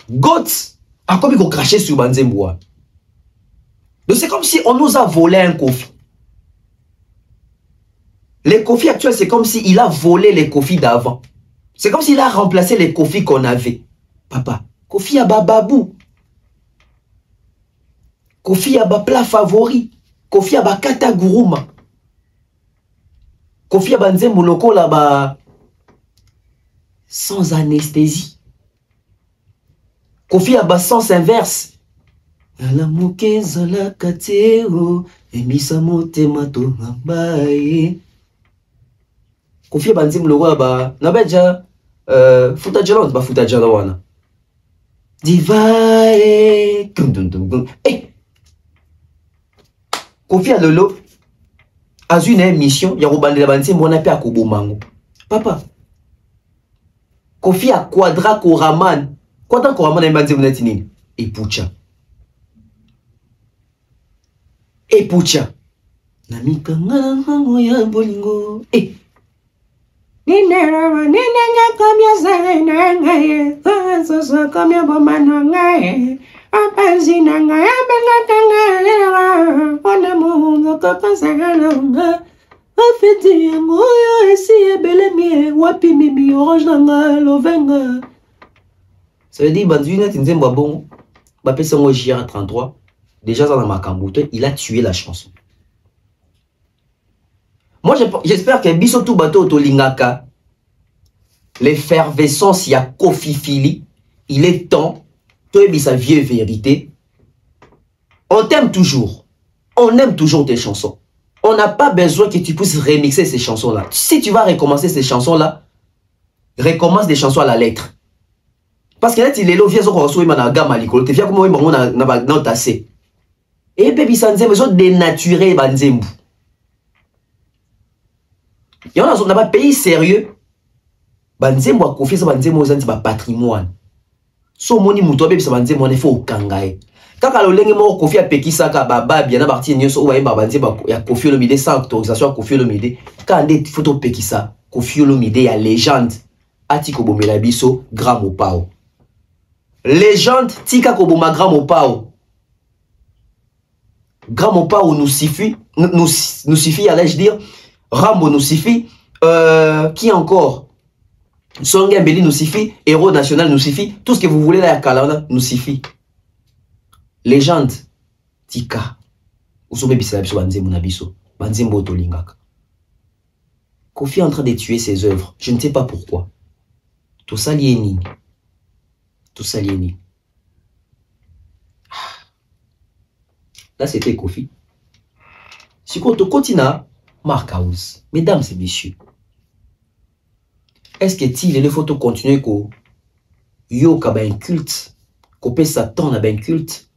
Gots a commis qu'on cracher sur banzembo wana. Donc c'est comme si on nous a volé un Kofi. Les Kofi actuels, c'est comme s'il a volé les Kofi d'avant. C'est comme s'il a remplacé les Kofi qu'on avait. Papa, Kofi a bababou. Kofi a ba plat favori. Kofi a ba kata guruma. Kofi a ba nzembo loko là ba sans anesthésie. Kofi a ba sens inverse. La mokeza la kateo emisa motema to ngabaye. Kofi a ba nzembo loko ba na beja futa jalo ba futa jalo wana. Divae. Eh. Kofi a lolo a une émission ya robande la banse mona pe akobomango. Papa. Kofi a quadra koraman. Quadra koraman na banse mona tinini. Epucha. Epucha. Na mikanga ngango ya bolingo. Eh. Nina kamya zana ngaye. Soso kamya bomano ngaye. Apanzi na ngaye benga kanga. Ona mundo kaka sagana nga. Afeti moyo esi ebele mie. Wapi mimi orange na nga lovenga. Ça veut dire banzuna tinzemba bon. Ba pesa ngo JR 33. Déjà dans Makambuto, il a tué la chanson. Moi j'espère que biso tout bateau to lingaka. L'effervescence ya Kofi Fili, il est temps. Toi et sa vieille vérité. On t'aime toujours. On aime toujours tes chansons. On n'a pas besoin que tu puisses remixer ces chansons-là. Si tu vas recommencer ces chansons-là, recommence des chansons à la lettre. Parce que là, tu les lois, viens sur le gamme à l'école. Tu viens comme moi, on a tassé. Et baby, ça nous besoin de dénaturer Banzembu. Et on n'a pas pays sérieux. Banzembu a confié ça, Banzembu aux patrimoine. So moni muto bebe sa banze mone fo kangaye kaka lo lenge mo Kofi a pekisa ka baba bien na parti nyoso oye ba banze ba ya Kofi Olomide sans autorisation Kofi Olomide ka nde photo pekisa Kofi Olomide ya légende atiko bomela biso grand mopao légende tika ko boma grand mopao nous suffit allais-je dire Rambo nous suffit qui encore Songa Mbeli nous suffit, Héros National nous suffit, tout ce que vous voulez là à Kalana nous suffit. Légende, Tika, Usobe Bissabiso Banzembo Nabiso, Banzembo Tolingaka. Kofi est en train de tuer ses œuvres, je ne sais pas pourquoi. Tout ça lié. Tout ça lié. Là c'était Kofi. Si on continue, Mark House, mesdames et messieurs. Est-ce que il faut continuer ko yo ka ben culte, ko pe sa temps na ben culte,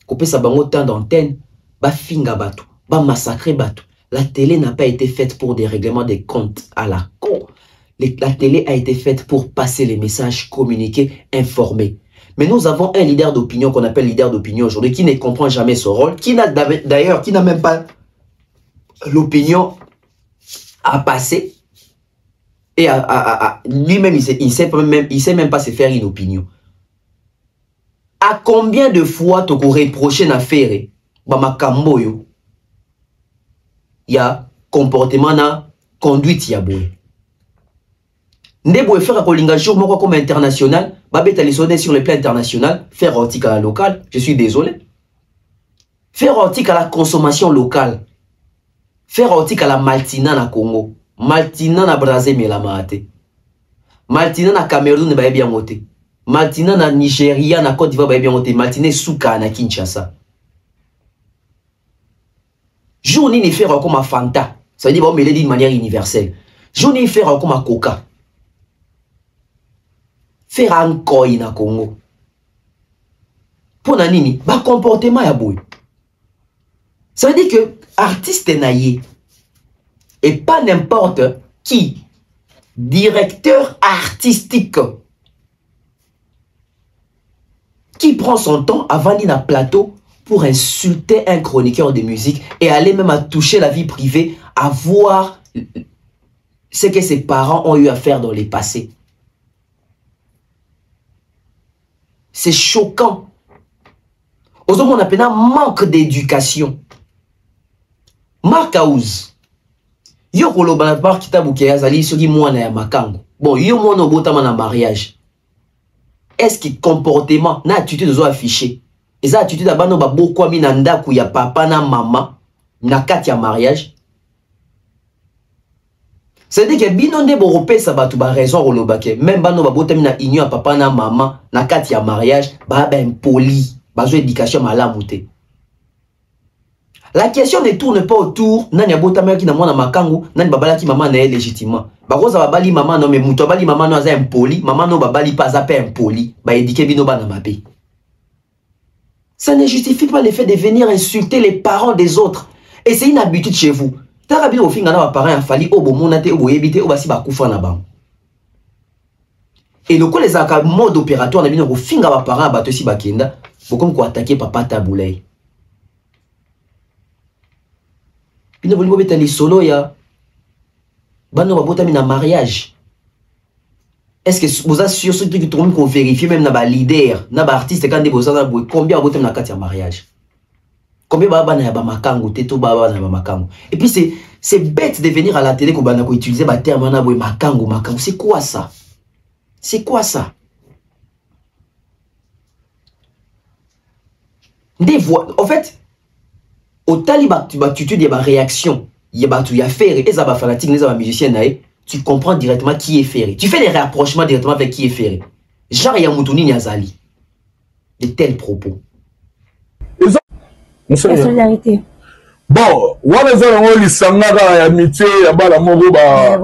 ko pe sa bango temps d'antenne, ba finga bato, ba massacrer bato. La télé n'a pas été faite pour des règlements des comptes à la con. La télé a été faite pour passer les messages, communiquer, informer. Mais nous avons un leader d'opinion qu'on appelle leader d'opinion aujourd'hui qui ne comprend jamais son rôle, qui n'a d'ailleurs qui n'a même pas l'opinion à passer. Et lui-même, il sait même pas se faire une opinion. À combien de fois tu aurais reproché une affaire, il y a comportement na conduite ya boy. Ndebo faire un collingage comme international, babeta les sonner sur le plan international, faire article à la locale, je suis désolé. Faire article à la consommation locale. Faire article à la Maltina na Congo. Maltina na Brazzaville la maate. Maltina na Cameroun ba bien monté. Maltina na Nigeria na Côte d'Ivoire ba bien monté. Maltina Souka na Kinshasa. Journée ni faire comme à Fanta. Ça veut dire bon mais d'une manière universelle. Journée faire comme à Coca. Faire un koi na Congo. Pour nani ba comportement ya boy. Ça veut dire que artiste naïe et pas n'importe qui, directeur artistique, Qui prend son temps avant d'aller dans le plateau pour insulter un chroniqueur de musique et aller même à toucher la vie privée, à voir ce que ses parents ont eu à faire dans le passé. C'est choquant. Aujourd'hui, on appelle un manque d'éducation. Marc Aouz. Yo kolobana par kitabu ke azali soki mwana ya makango. Bon, yo mwana obotama na mariage. Est-ce que comportement na attitude zo affiché? Eza attitude abano ba boko mi na ndaku ya papa na mama na kati ya mariage. C'est-à-dire que bino nde borope sa batu ba raison kolobake. Même bano ba botami na union ya papa na mama na kati ya mariage, ba impoli, ba zo éducation malamu te. La question ne tourne pas autour nani abotama ki na mwana makangu, nani babala ki maman na légitimement. Ba roza babali maman non mais muto babali maman no aza impoli, maman no babali pas za pe impoli, ba éduquer bino bana mabe. Ça ne justifie pas le fait de venir insulter les parents des autres. Et c'est une habitude chez vous. Tarabi au fin na ba parents en fali obo monate obo yebite oba si ba kufa na ba. Et le coup les aka mode opératoire na bino au fin ba parents ba to si ba kenda, beaucoup ko attaquer papa Taboulay. Bino bolibo betali solo ya bano babotami na mariage. Est-ce que vous êtes sûr ce truc que tout le monde qu'on vérifie même na ba leader, na ba artiste quand des bozana boy combien babotami na kati ya mariage? Combien baba na ba makango teto baba na ba makango. Et puis c'est bête de venir à la télé ko bana ko utiliser ba terme na boy makango makango. C'est quoi ça? C'est quoi ça? Des voix en fait au taliban, tu dis ma réaction, il y a faire et ça va fanatique, les musiciens tu comprends directement qui est ferré. Tu fais les rapprochements directement avec qui est ferré. Genre Yamoutouni Niazali. De tels propos. La solidarité. Bon, wana za ngo lisangaka ya amitié ya bala moko ba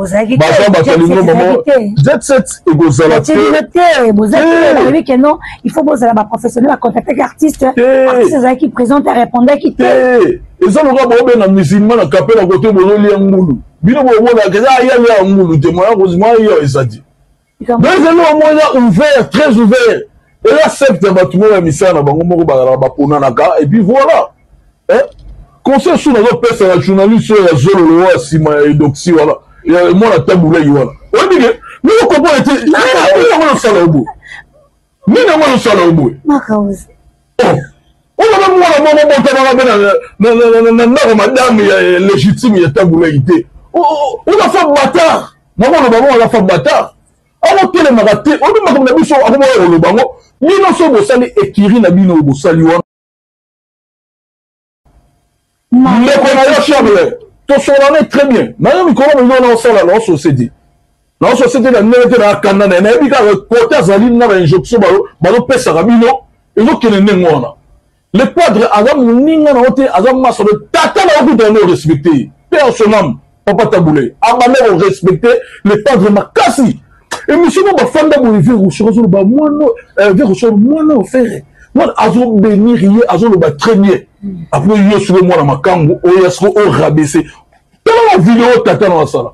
talingo maman. Jet set egozala te. Vous que non, il faut bosser là-bas professionnel à contacter artiste artiste qui présente répondre qui te. Eza loka ba obe na musulman na kapela na côté bololi ya ngulu. Bino bo bona que ça ya ngulu te moi heureusement yo ezadi. Mais c'est un ouvert, très ouvert. Et là accepte ba tout le misana bango moko ba pona na ka et puis voilà. Hein? Conseil sur la personne, la journaliste, la zone, la sima, et donc si voilà, moi la taboulée, voilà. On dit que nous comprenons été, nous avons le salaire au bout. Nous avons le salaire au bout. Ma cause. On a même moi madame légitime, il y a taboulée. On a fait bâtard. Maman, on a fait bâtard. On a fait le maraté, on a fait le mission, on a fait le bango. Nous sommes au salaire écrit, na bino au salaire. Mais qu'on a la chambre, tout ça on est très bien. Maintenant, comment nous avons ça dans la société? Dans la société, la nette à Canada, n'a pas de côté Zaline dans l'injonction, balo pesa rabino, et donc qu'il est né. Les padres, Adam Ninga na hote, Adam Maso, le tata na hote dans respecter. Père son âme, Papa Taboulé. Abamé respecter les padres makasi. Et monsieur, ma femme d'abord, il veut rechercher le bas, moi non, veut rechercher moi non, faire. Moi, azo bénir, azo le bas très bien. Après, il y a sur moi, ma kango, il y a sur le rabaissé. Dans la vidéo, tata dans la salle.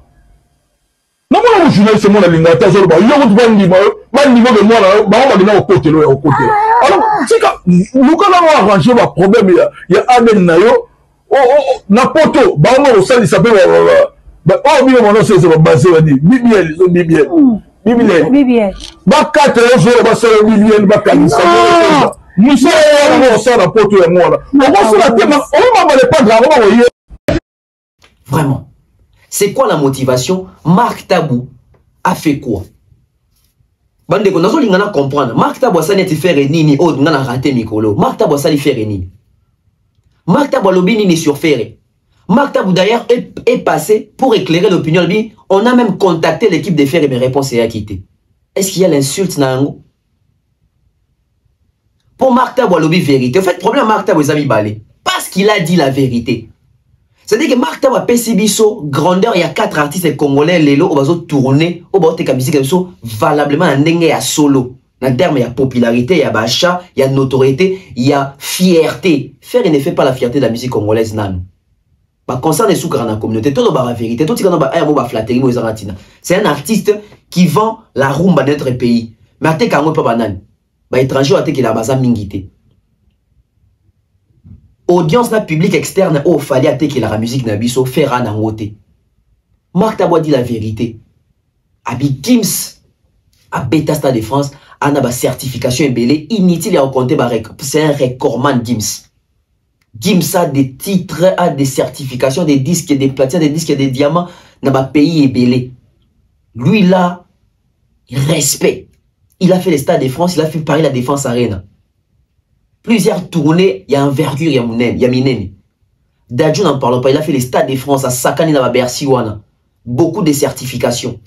Non, moi, je suis moi, la ligne, tata, il y a un niveau de moi, là, on va au côté, au côté. Alors, c'est quand nous allons arranger le problème, il y a un nayo, n'importe où, on au salle, il s'appelle, oh, bien, mon nom, c'est basé, on dit, Bibiel, ils ont Bibiel. Bibiel. Bah, 4 jours, on va se faire Bibiel, bah, 4 jours. Nous sommes ça la porte et moi là. Vraiment. C'est quoi la motivation? Marc Tabou a fait quoi? Bande de connaissances, on a comprendre. Marc Tabou ça n'était fait nini. Oh, on a raté Mikolo. Marc Tabou ça lui fait nini. Marc Tabou lobby nini sur ferré. Marc Tabou d'ailleurs est passé pour éclairer l'opinion. On a même contacté l'équipe de Ferré, mais réponse est acquittée. Est-ce qu'il y a l'insulte Nango? Pour Marc Tabou lobby vérité. En fait, le problème Marc Tabou est balé. Parce qu'il a dit la vérité. C'est-à-dire que Marc Tabou a Pessibiso, grandeur, il y a 4 artistes congolais, Lelo, au bazo tourner, au bazo te musique valablement un dengue à solo. Dans terme, il y a popularité, il y a bacha, il y a notoriété, il y a fierté. Faire ne fait pas la fierté de la musique congolaise, nan. Concernant sous la communauté, tout la vérité, tout c'est un artiste qui vend la rumba de notre pays. Mais à pas banane. ba étranger ate ki la baza mingité. Audience na public externe au fallait ate ki la musique na biso faire na ngote. Marc Tabo dit la vérité. Abi Gims a Beta Stade de France a ba certification belé inutile à compter ba c'est un recordman Gims. Gims a des titres, a des certifications, des disques, des platines, des disques, des diamants na ba pays belé. Lui là, respect. Il a fait les Stades de France, il a fait Paris la Défense Arena. Plusieurs tournées, il y a envergure, il y a Mineni. Dadju n'en parle pas, il a fait les Stades de France à Sakani na Bercy wana. Beaucoup de certifications.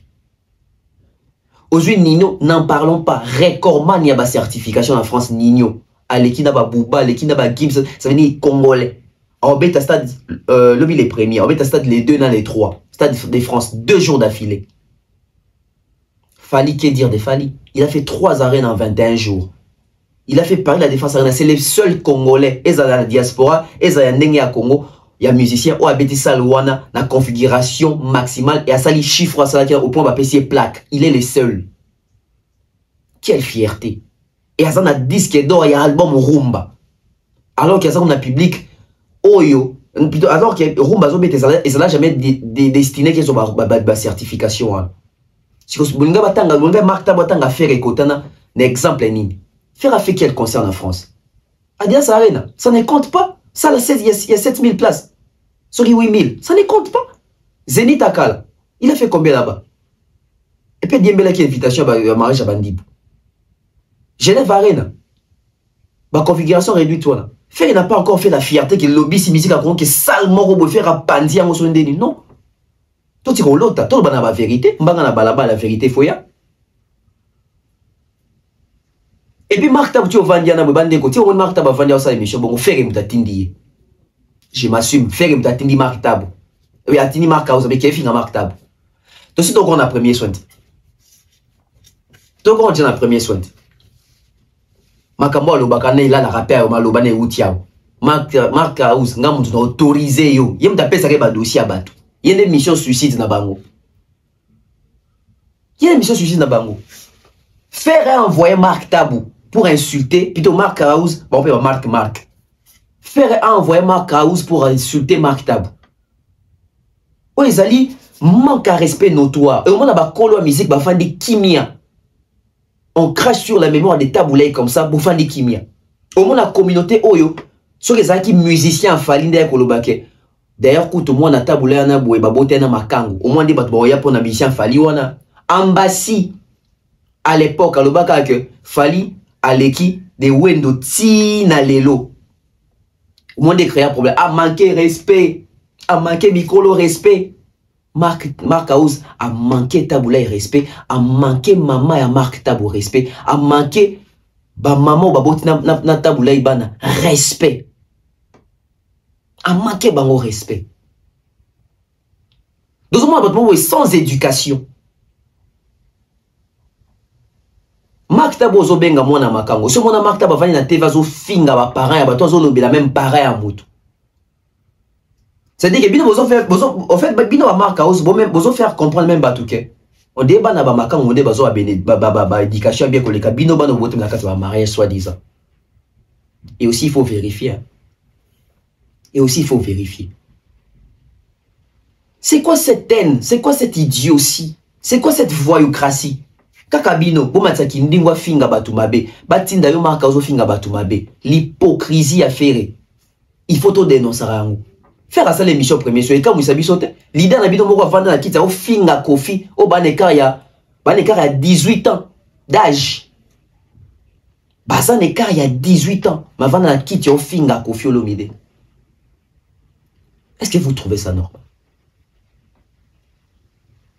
Aujourd'hui, Nino, n'en parlons pas. Recordman, il y a des certifications en France, Nino. Aleki na ba Bouba, Aleki na ba Gims, ça veut dire Congolais. En Beta Stade, le les premiers. En Beta Stade, les deux, dans les trois. Stade de France, 2 jours d'affilée. Fali, qu'est dire de Fali? Il a fait 3 arènes en 21 jours. Il a fait Paris la Défense Arena. C'est les seuls Congolais. Ils ont la diaspora, ils ont Ndenge à Congo. Il y a musicien ou habité Salouana, la configuration maximale et à sali chiffre à salaire au point de passer plaque. Il est le seul. Quelle fierté. Et à ça, on a disque d'or, il y a album Rumba. Alors qu'il y a ça, on a public Oyo. Alors que Rumba, et ça n'a jamais destiné qu'ils ont ma certification. Si vous avez Marc Tabo à faire écotana, un exemple nini. Faire fait quel concert en France? Adidas Arena, ça ne compte pas. Ça, il y a 7000 places. Sur les 8000, ça ne compte pas. Zénith Akala, il a fait combien là-bas? Et puis, Diembela qui a invitation à mariage à Bandib. Genève Arena, ma configuration réduite. Faire, il n'a pas encore fait la fierté que le lobby si musique à Congo, que salement on peut faire à Pandi à Mosondeni. Non. Tout est l'autre, tout le monde a la vérité. On a la vérité, foya. Et puis, Marc Tabou, tu vas vendre un bande de côté. On Marc Tabou va vendre ça émission. Bon, faire une tatindi. Je m'assume, faire une tatindi Marc Tabou. Oui, atini Marc Tabou, avec qui Marc Tabou. Donc, c'est donc on a premier soin. Donc, on a premier soin. Makambo alobaka il a la rappel maloba na utiao. Marc House nga mutu na autoriser yo. Yem ta pesa ke ba dossier à bato. Yende mission suicide na bango. Yende mission suicide na bango. Faire envoyer Marc Tabou pour insulter plutôt Marc House, bon peut Marc. Faire envoyer Marc House pour insulter Marc Tabou. O ezali manque à respect notoire. Et au moment ba kolo musique ba fandi kimia. On crache sur la mémoire des taboulets comme ça pour faire des kimia. Au moins la communauté oyo, ceux qui musiciens falinde ya kolobake. D'ailleurs, quand au moins na taboulé na boue babote na makango. Au moins des batboya pour na musicien fali wana. Ambassy à l'époque alobaka que fali aleki de wendo ti na lelo. Au moins de créer un problème. A manqué respect, a manqué micro respect. Marc House a manqué Taboula et respect, a manqué maman et Marc Tabou respect, a manqué ba maman babot na Taboula et bana respect, a manqué bango respect. Deux mois sans éducation. Marc Tabou zo benga mona makango, so mona Marc Tabou vani na teva zo finga ba parents ya bato zo lobela même parents ya mutu. C'est-à-dire que bino bozo faire en fait bino ba Marc House bozo faire comprendre même batouke. On débat na ba makango on débat zo ba éducation bien koleka bino bano bote na kati ba mariage soi-disant. Et aussi il faut vérifier. C'est quoi cette haine? C'est quoi cette idiotie? C'est quoi cette voyoucratie? Kakabino, bomatsaki ndingwa finga batumabe, batinda yo Marc House finga batumabe. L'hypocrisie affairée. Il faut tout dénoncer à nous. Faire ça l'émission premier soir et quand vous savez sauter l'idée na bino moko vendre na kita au finga kofi au baneka ya 18 ans d'âge basa neka ya 18 ans ma vendre na kita au finga kofi olomide. Est-ce que vous trouvez ça normal?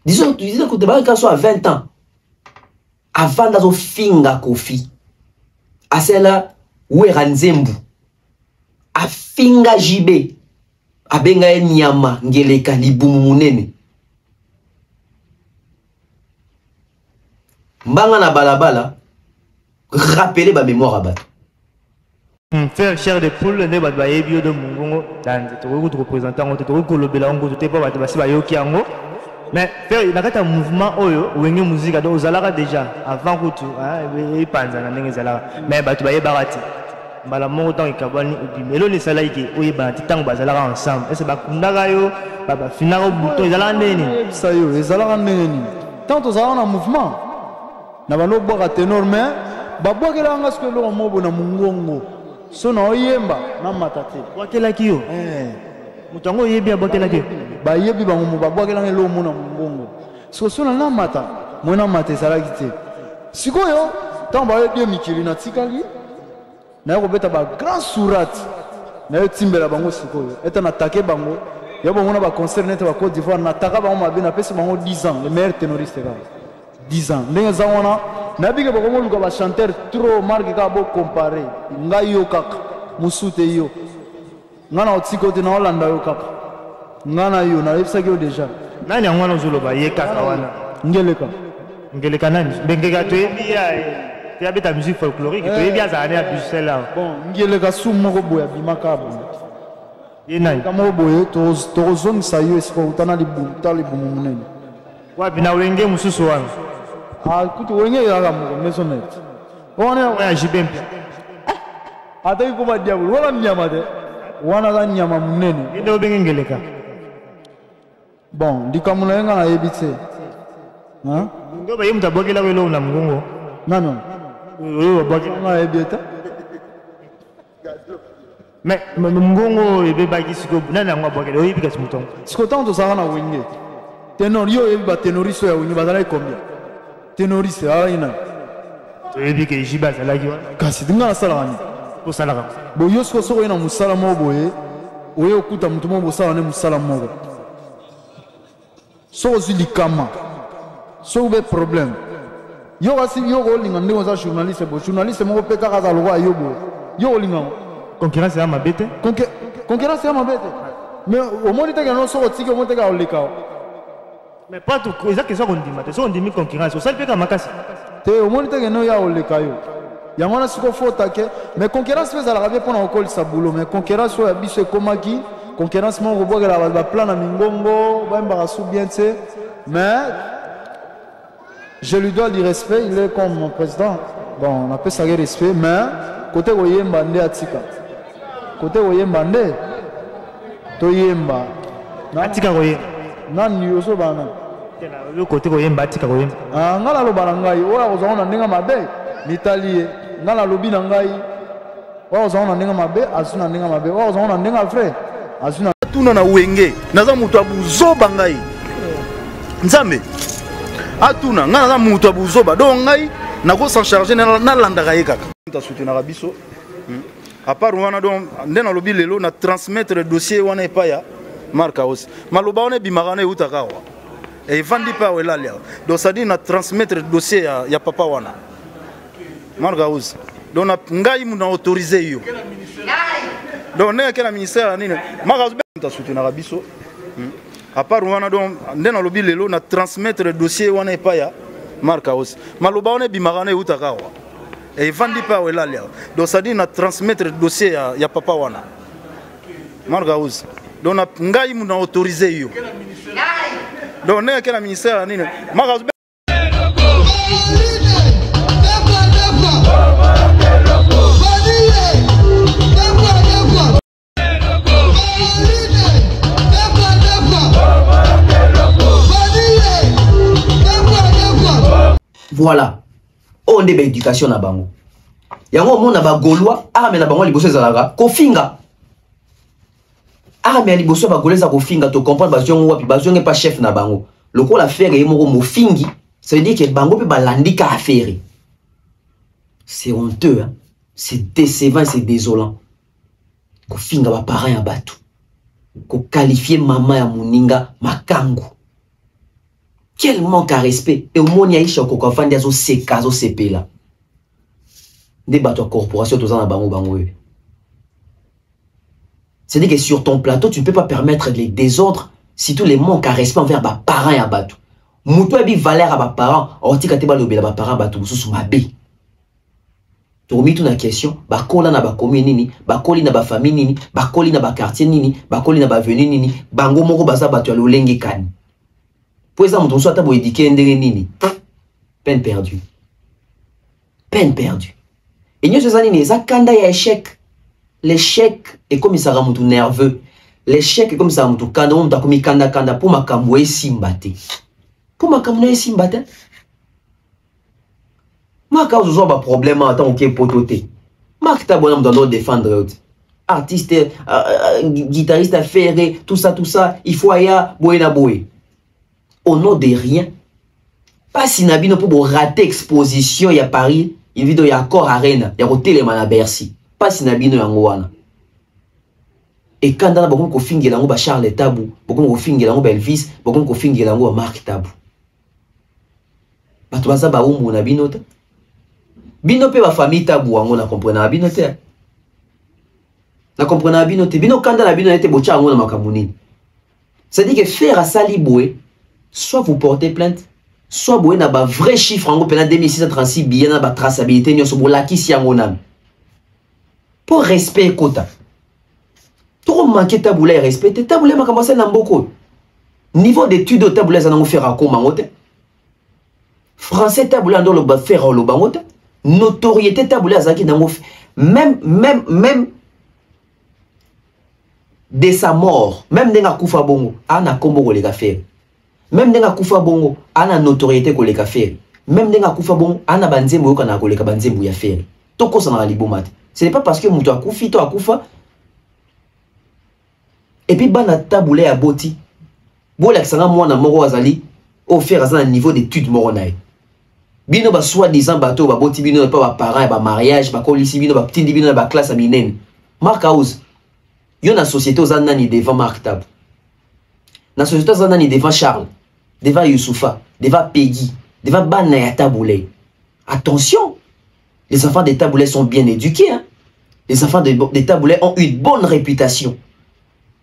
Disons que tu vas soit à 20 ans avant d'azo finga kofi à celle-là où est Ranzembu a finga jibe abenga nyama ngeleka libumu munene mbanga na balabala rappeler ba mémoire à bato faire chair de poule ne ba yebi de mungongo dans te représentant te kolobela ngo te pas ba basi ba yoki yango Mais faire un mouvement oyo wenge musique donc ozalaka déjà avant que tout et panza na ndenge zalaka mais batu baye barati mbala moko tant ikabani melo ne sala iki oyeba tant bazalaka ensemble et c'est bakundaka yo baba finaka bouton ezalaka ndeni ça yo ezalaka ndeni tant ozalaka na mouvement na bano boka ténor mais babwakela nga ce lo mobo na mungongo so na oyemba na matate bwakela kiyo mutango yebi abwakela kiyo ba yebi bango mo babwakela ngelo mona mungongo so na mata mona mate salaki te sikoyo tant ba yebi mikili na tikali na ko beta ba grand surat na yo timbela bango sikoyo eta na take bango yabo mona ba concert net ba Côte d'Ivoire na taka bango mabina pesi bango 10 ans les meilleurs ténoristes là 10 ans ndenge za wana na bige ba ko luka ba chanteur trop marque ka bo comparer ngai yo kaka musute yo ngana otiko te na Hollanda yo kaka ngana yo na lepsaki yo déjà nani angwana ozoloba ye kaka wana ngeleka nani bengeka to ya beta musique folklorique to yebi azane à Bruxelles là bon ngeleka su moko boya bimaka bon ye nani kamo boye to zone sa yo esiko utana libu munene wa bina wenge mususu wana kuti wenge ya moko maisonnette wana ya jibempe ata ikuba diabolo wala nyama de wana za nyama munene ndio bengeleka bon likamuna yenga na yebitse hein ndio ba yimta bokela welo na mgongo nano wewe bokela na yebita mais mgongo ebe baki siko nana ngwa bokela oyibika simutongo siko tanto sana wenge tenor yo yebiba tenoriso ya wenge bazala combien tenoriste ala ina to yebike jiba zalaki wa kasi dinga na sala ngani ko sala bo yo siko soko ina musala mo boye oye okuta mutu mo bosala ne musala mo so zilikama so be problème yo kasi yo ko linga ndeko za journaliste bo journaliste mo pe kaka za lokwa yo bo yo linga concurrence ya mabete concurrence ya mabete mais au moins te gano so tiki au moins te ga oleka mais pas tout exact que ça on dit mais ça on dit concurrence ça peut ka makasi te au moins te gano ya oleka yo yango na siko fota ke mais concurrence fait la rabia pona okol sa boulot mais concurrence ya biso komaki concurrence mo ko bogela ba plan na mingongo ba mbara sou bien tu mais je lui dois du respect il est comme mon président bon on appelle ça respect mais côté oyemba ndé atika côté oyemba ndé to yemba atika koye nani yoso bana le côté oyemba atika koye ngala lo bana ngai oya kozona ndinga mabe nitalie ngala lobi na ngai oya kozona ndinga mabe asuna ndinga mabe oya kozona ndinga frère asuna tuna na wenge naza mutu abuzoba ngai nzambe atuna nga naza mutu abuzoba donc ngai nako s'en charger na landaka ye kaka ta soutenaka biso à part wana donc nde nalobi lelo na transmettre dossier wana epai ya marka aussi maloba wana ebimaka na eutaka awa evandi mpe awa elali awa donc cestadire na transmettre dossier ya papa wana marka aussi donc ngai na autorise yo donc ndenge ke na ministère ya nini marka ta soutenaka biso à part wana donc nde nalobi lelo na transmettre dossier wana epai ya marka aussi maloba wana ebimaka na eutaka awa evandi mpe awa elali awa donc cestadire na transmettre dossier ya papa wana marka aussi donc ngai na autorise yo donc ndenge ke na ministère ya nini marka voilà on est éducation na bango yango mona ba golwa arme na bango liboso ezalaka kofinga arme ya liboso ba goleza kofinga to comprendre bazongo wapi bazongo pas chef na bango lokola affaire ye moko mofingi ça veut dire que bango pe balandika affaire c'est honteux hein? C'est décevant c'est désolant kofinga ba parents ya batu ko qualifier maman ya muninga makangu. Quel manque à respect. Et au moins, il y a des gens qui ont ces cas, ces pays là. Des bateaux corporations, tout ça dans bango bango. C'est-à-dire que sur ton plateau, tu ne peux pas permettre les désordres si tous les manques à respect envers les parents et les bateaux. Moutou a valeur à les parents, on dit que tu as les parents bateau sous ma baie. Tu remets toute la question, bakola na ba commune nini, bakoli na ba famille nini, bakoli na ba quartier nini, bakoli na ba avenue nini, bango moko baza bato ya lolenge kani. Pour exemple, on soit éduqué nini. Peine perdue. Peine perdue. Et nous sommes allés à kanda ya échec. L'échec est comme ça rend tout nerveux. L'échec est comme ça rend tout kanda. On t'a commis kanda pour ma kamwe simbate. Pour ma kamwe simbate. Ma cause soit pas problème en tant que pototé. Ma ta bonhomme dans notre défendre. Artiste, guitariste affairé, tout ça, il faut aller à boena boé. Au nom de rien. Pas si nabino pour rater exposition ya Paris, il vidéo ya corps arena, ya ko téléman à Bercy. Pas si nabino ya ngwana. Et quand dans beaucoup ko fingela ngo ba Charles Tabou, beaucoup ko fingela ngo ba Elvis, beaucoup ko fingela ngo ba Marc Tabou. Bato baza ba umbu na bino ta. Bino pe ba famille Tabou ngo na comprendre na bino te. Na comprendre na bino te. Bino kanda na bino ete bocha ngo na makamuni. C'est-à-dire que faire à Saliboué, soit vous portez plainte, soit vous avez un vrai chiffre en 2636 billets dans la traçabilité, nous sommes là qui s'y en pour respect quota. Tout manquer taboulé respect, taboulé m'a commencé dans beaucoup. Niveau d'études de taboulé ça n'a faire à comment français taboulé dans le faire au bangote, notoriété taboulé ça qui n'a même de sa mort, même de la koufa bongo, ana kombo les affaires. Même dans la koufa bongo, ana notoriété ko les affaires. Même dans la koufa bongo, ana banzembo yo kana ko les banzembo ya faire. Toko ça na libomat. Ce n'est pas parce que muto akufi to akufa. Et puis bana taboulé à boti. Bo la sanga mwana moko azali au faire à un niveau d'études moronai. Bino ba soi-disant bateau ba boti bino pas ba parents ba mariage ba kolisi bino ba petit bino ba classe à minen. Mark house. Yo na société aux anani devant Marc Tab. Na société aux anani devant Charles, devant Youssoufa, devant Peggy, devant Banaya Taboulé. Attention, les enfants des Taboulés sont bien éduqués. Hein? Les enfants des Taboulés ont une bonne réputation.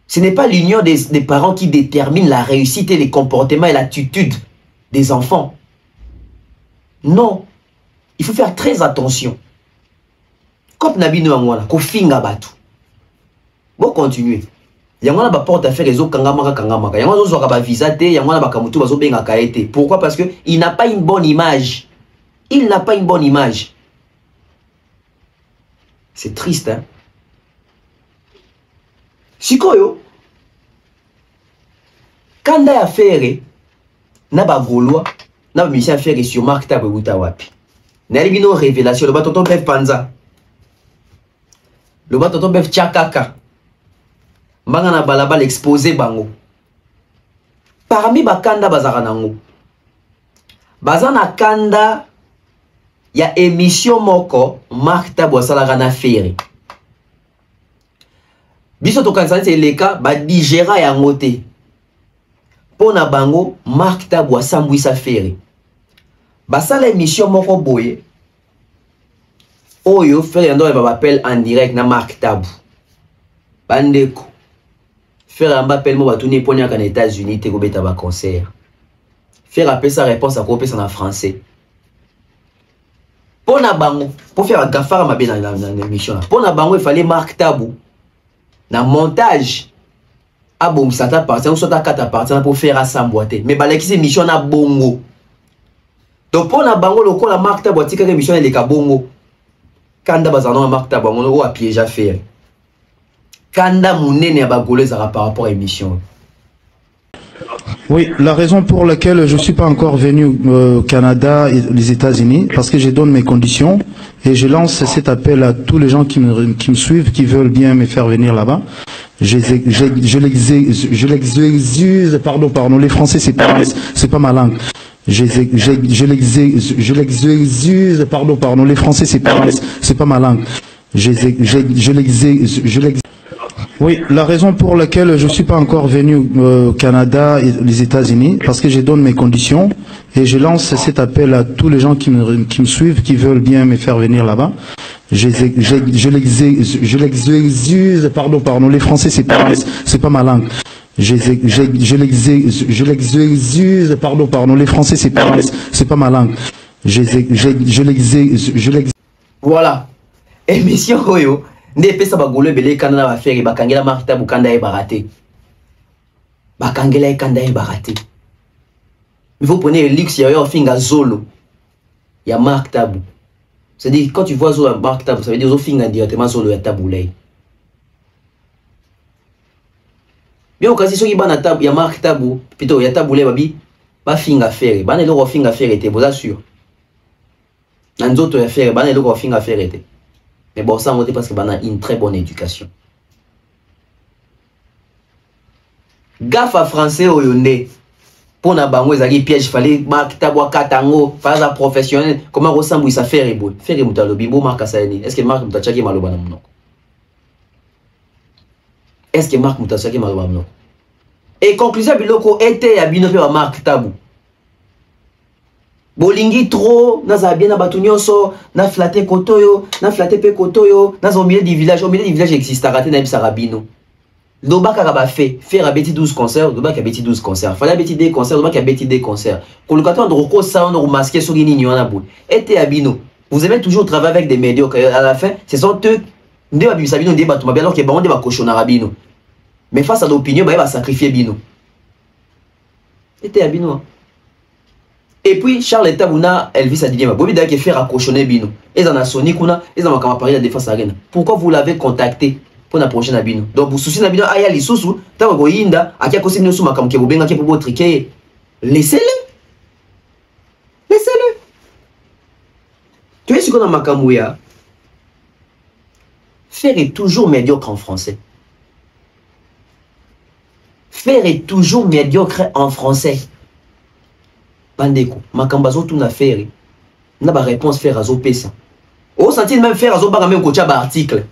Ce n'est pas l'union des parents qui détermine la réussite et les comportements et l'attitude des enfants. Non, il faut faire très attention. Comme Nabino Angwana, Kofinga Batu. Bon, continuer. Yangwana ba porte à faire les autres kangamaka. Yangwana zo ba visa te, yangwana ba kamutu ba zo benga kaete. Pourquoi? Parce que il n'a pas une bonne image. Il n'a pas une bonne image. C'est triste, hein. Sikoyo. Kanda ya faire na ba Gaulois, na ba mission faire sur Marc Tab buta wapi. Na libino révélation le batoton Bev Panza. Le batoton Bev Tchakaka. Mbanga balaba l'exposé bango. Parmi bakanda bazara nango. Bazana kanda ya émission moko Marc Tab wasala na faire. Biso to kansa c'est le cas ba digéra ya ngote. Pona bango Marc Tab wasambwi sa faire. Basala émission moko boye. Oyo faire ndo ba appel en direct na Marc Tab. Bandeko. Faire un appel moi tourner pour aux États-Unis te kobeta ba concert. Faire appeler sa réponse à copier en français. Pona bango pour faire gafara ma bien dans l'émission. Pona bango il fallait Marc Tabou na montage. A bon ça ta partie on soit à 4 parties pour faire à s'emboîter. Mais balaki c'est émission na bongo. Donc pona bango le la Marc Tabou tika émission elle est ka bongo. Kanda bazano Marc Tabou on a piège à faire. Kanda Mounene Abagolezara par rapport à l'émission. Oui, la raison pour laquelle je ne suis pas encore venu au Canada et les États-Unis, parce que je donne mes conditions et je lance cet appel à tous les gens qui me suivent, qui veulent bien me faire venir là-bas. Je l'exuse, pardon, les Français c'est pas ma langue. Je l'exuse, pardon, les Français c'est pas ma langue. Oui, la raison pour laquelle je ne suis pas encore venu au Canada et les États-Unis, parce que je donne mes conditions et je lance cet appel à tous les gens qui me suivent, qui veulent bien me faire venir là-bas. Je l'exuse, pardon, les Français c'est pas ma langue. Je l'exuse, pardon, les Français c'est pas ma langue. Voilà. Émission Oyo. Nde pesa bagolo belé kanana va faire bakangela Marc Tab kanda e baraté. Bakangela e kanda e baraté. Mais vous prenez le luxe, il y a un film Zolo. Il y a Marc Tabou. C'est-à-dire, quand tu vois Zolo, Marc Tabou, ça veut dire que film directement Zolo, il y a Taboulay. Bien au cas où il y a Marc Tabou, plutôt il y a Taboulay, babi, pas film à faire. Il y a un film à faire, vous assure. Dans d'autres affaires, il y a un film à faire. Mais bon, ça, on dit parce qu'il y a une très bonne éducation. Gaffe à français au yonde. Pour na bango ezali piège fallait Marc Tabou katango, phase professionnel, comment ressemble ça faire et bon. Faire mutalobi bo Marc Asani. Est-ce que Marc mutachaki maloba na mnoko? Est-ce que Marc mutachaki maloba mnoko? Et conclusion biloko était ya bino pe ba Marc Tabou. Bolingi trop, naza bien na batu nyonso, na flatter kotoyo, na flatter pe kotoyo, na au milieu du village existe raté na bisara bino. Loba kaba fait faire à bêti 12 concerts, loba ka bêti 12 concerts. Fallait bêti des concerts, loba ka bêti des concerts. Colocateur de roko ça on masqué sur ni nyona bout. Était abino. Vous aimez toujours travailler avec des médiocres à la fin, ce sont eux ndé ba bisa bino ndé ba tuma bien alors que ba on ndé ba cochon rabino. Mais face à l'opinion, ba sacrifier bino. Était abino. Et puis Charles Tabouna, Elvis a dit ma bobi d'ailleurs faire accrochonner bino. Et en a Sony kuna, et en a Parler la défense arena. Pourquoi vous l'avez contacté? Pour la prochaine abino. Donc vous souciez d'abino aya li susu, ta ko yinda, akia ko sino suma kam ke bobenga ke pour triquer. Laissez-le. Laissez-le. Tu es sûr qu'on a makamouya. Faire est toujours médiocre en français. Faire est toujours médiocre en français. Bandeko, makambazo tout na faire. Na ba réponse faire azo pesa. Au senti même faire azo ba même kocha ba article.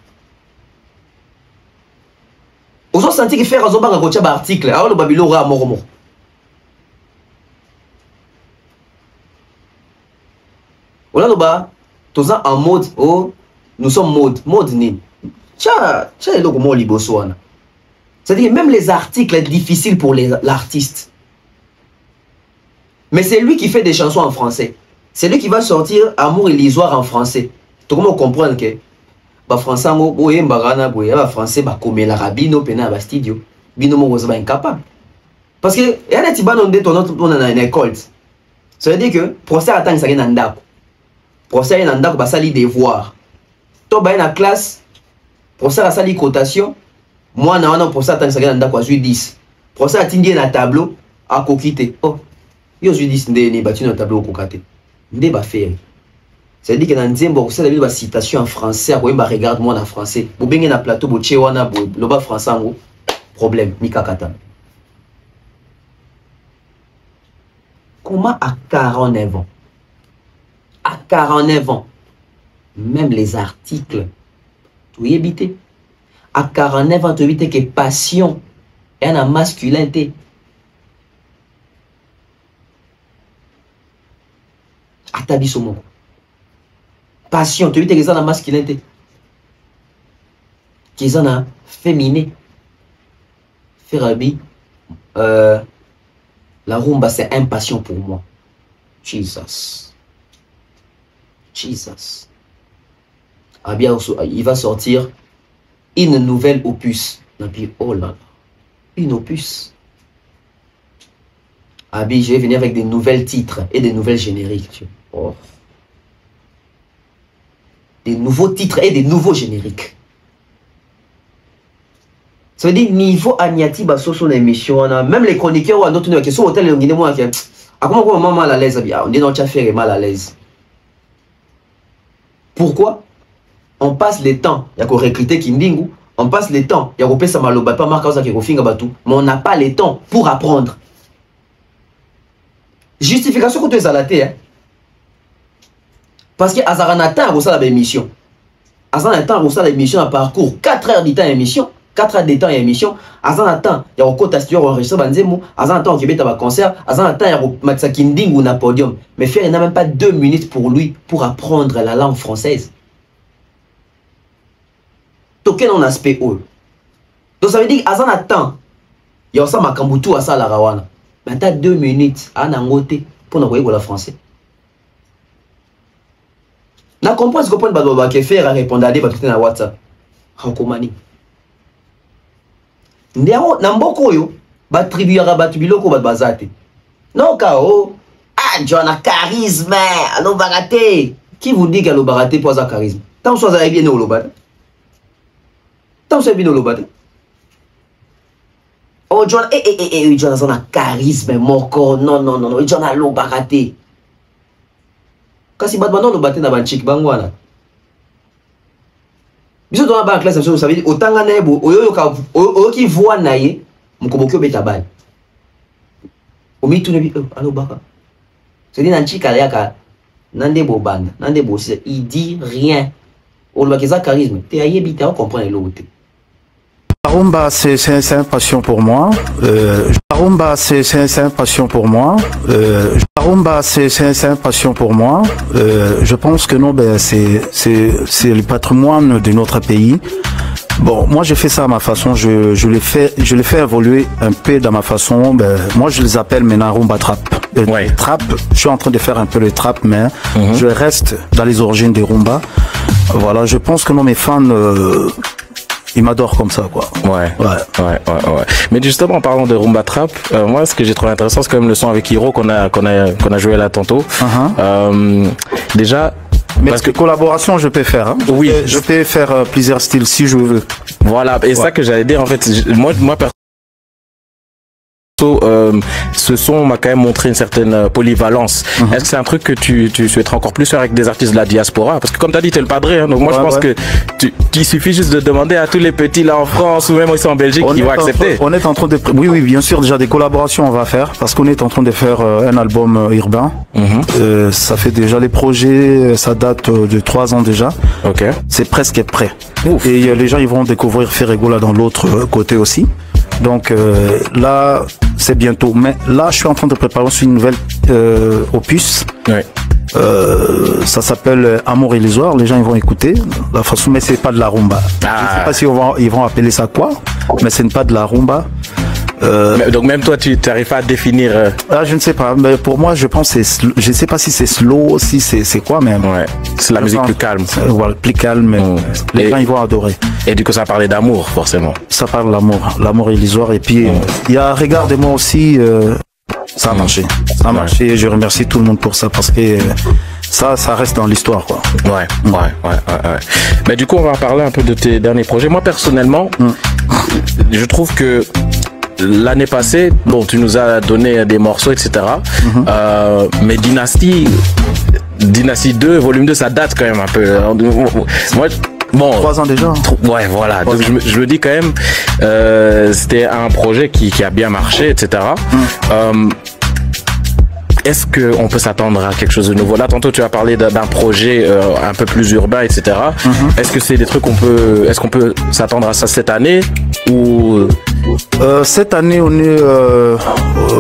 Vous avez senti que faire un article, alors le Babylon aura mort. On a le bas, tous en mode, oh, nous sommes mode ni. Tcha, le mot liboswana. C'est-à-dire même les articles difficiles pour l'artiste. Mais c'est lui qui fait des chansons en français. C'est lui qui va sortir Amour et l'Isoire en français. Tout le monde comprend que ba français ngo boye mbagana boye ba français ba komela rabino pena ba studio bino mo ba incapable parce que y a des tibans on dit ton on a une école ça veut dire que procès attend ça na ndako procès na ndako ba sali devoir to ba na classe procès a sali cotation moi na wana procès attend ça na ndako a 10 procès atindi na tableau a kokite oh yo 10 ndé ba tino tableau kokate ndé ba faire. C'est-à-dire que dans Nzembo, vous avez une citation en français, regarde-moi en français. Vous avez un plateau, vous avez un français, problème, Mikakata. Comment à 49 ans, à 49 ans, même les articles, tu y habité. À 49 ans, tu y que passion et une masculinité. À ta vie, passion, tu veux que ça la masculinité, qu'ils en a féminé. Ferabi, la rumba c'est impatient pour moi. Jesus. Ah bien, il va sortir une nouvelle opus. Oh là, une opus. Ah bien, je vais venir avec des nouvelles titres et des nouvelles génériques. Oh. Des nouveaux titres et des nouveaux génériques. Ça veut dire niveau Agnati baso son émission, même les chroniqueurs ou un autre qui sont au hôtel de moi qui comment mal à l'aise, on dit notre affaire est mal à l'aise. Pourquoi? On passe le temps, il y a qu'on recruter Kindingu, on passe le temps, il y a qu'on passe Maloba, pas marquer ça qui est finga batou, mais on n'a pas le temps pour apprendre. Justification que tu es à la terre. Parce que Azaranata a la émission. Azaranata a l'émission à parcours 4 heures de temps émission. 4 heures de temps émission. Azaranata, il y a un quota studio enregistré Banzemo. Azaranata, il y a un concert. Azaranata, il y a un Matsakinding ou un podium. Mais faire, il n'a même pas 2 minutes pour lui pour apprendre la langue française. Token en aspect haut. Donc ça veut dire Azaranata, il y a un Makambutu à ça la Rawana. Mais tu as 2 minutes à Nangote pour nous la français. Na comprends ce que point de que faire à répondre à des battus na WhatsApp. Hakomani. Ndiao na mboko yo ba tribu ya batu biloko ba bazate. Non ka o Ah, John a charisme. Allo baraté. Qui vous dit qu'allo baraté pour ça charisme? Tant que vous avez bien au lobat. Tant que vous avez bien au lobat. Oh, John, John a un charisme, moko. Non, non, non, non. John a l'eau baraté. Quand si Batman non le batté dans la chic bangwana. Biso dans la classe, vous savez, autant que nebo, oyo qui voit naïe, mukobokyo betabal. Omi tout nebi, allo baka. C'est dit nanchi kaliaka, nande bo band, nande bo il dit rien. On le voit charisme. T'es aïe bita, on comprend l'autre. La rumba, c'est une passion pour moi. La rumba, c'est une passion pour moi. La rumba, c'est une passion pour moi. Je pense que non, ben, c'est le patrimoine de notre pays. Bon, moi j'ai fait ça à ma façon. Je l'ai fait évoluer un peu dans ma façon. Ben, moi je les appelle maintenant rumba trap. Trap. Je suis en train de faire un peu le trap, mais je reste dans les origines des rumba. Voilà, je pense que non, mes fans. Il m'adore comme ça, quoi. Ouais. Mais justement, en parlant de rumba trap, moi, ce que j'ai trouvé intéressant, c'est quand même le son avec Hiro qu'on a joué là tantôt. Déjà. Mais parce que collaboration, je peux faire. Hein. Oui. Je peux faire plusieurs styles si je veux. Voilà. Et ça que j'allais dire, en fait, moi ce son m'a quand même montré une certaine polyvalence. Est-ce que c'est un truc que tu souhaiterais encore plus faire avec des artistes de la diaspora? Parce que comme tu as dit, tu es le padré, hein, donc moi je pense que il suffit juste de demander à tous les petits là en France ou même aussi en Belgique qui vont accepter. On est en train de... Oui, bien sûr, déjà des collaborations on va faire parce qu'on est en train de faire un album urbain. Ça fait déjà les projets, ça date de 3 ans déjà. C'est presque prêt. Ouf. Et les gens ils vont découvrir Ferrego là dans l'autre côté aussi. Donc là, c'est bientôt. Mais là, je suis en train de préparer aussi une nouvelle opus. Ça s'appelle Amour illusoire. Les gens ils vont écouter la façon, mais c'est pas de la rumba. Je sais pas si ils vont appeler ça quoi, mais ce n'est pas de la rumba. Donc même toi, tu n'arrives pas à définir. Je ne sais pas, mais pour moi, je pense que je ne sais pas si c'est slow, si c'est quoi, mais c'est la musique plus calme. Voilà, plus calme. Les gens ils vont adorer. Et du coup, ça parlait d'amour, forcément. Ça parle d'amour, l'amour illusoire. Et puis il y a Regarde-moi aussi. Ça a marché. Ça a marché. Je remercie tout le monde pour ça parce que ça reste dans l'histoire, quoi. Mais du coup, on va parler un peu de tes derniers projets. Moi, personnellement, je trouve que l'année passée, bon, tu nous as donné des morceaux, etc. Mais Dynasty 2, volume 2, ça date quand même un peu. Moi, bon, 3 ans déjà. Ouais, voilà. Donc je me dis quand même, c'était un projet qui a bien marché, etc. Est-ce qu'on peut s'attendre à quelque chose de nouveau? Là, tantôt, tu as parlé d'un projet un peu plus urbain, etc. Est-ce que c'est des trucs est-ce qu'on peut s'attendre à ça cette année ou cette année, on est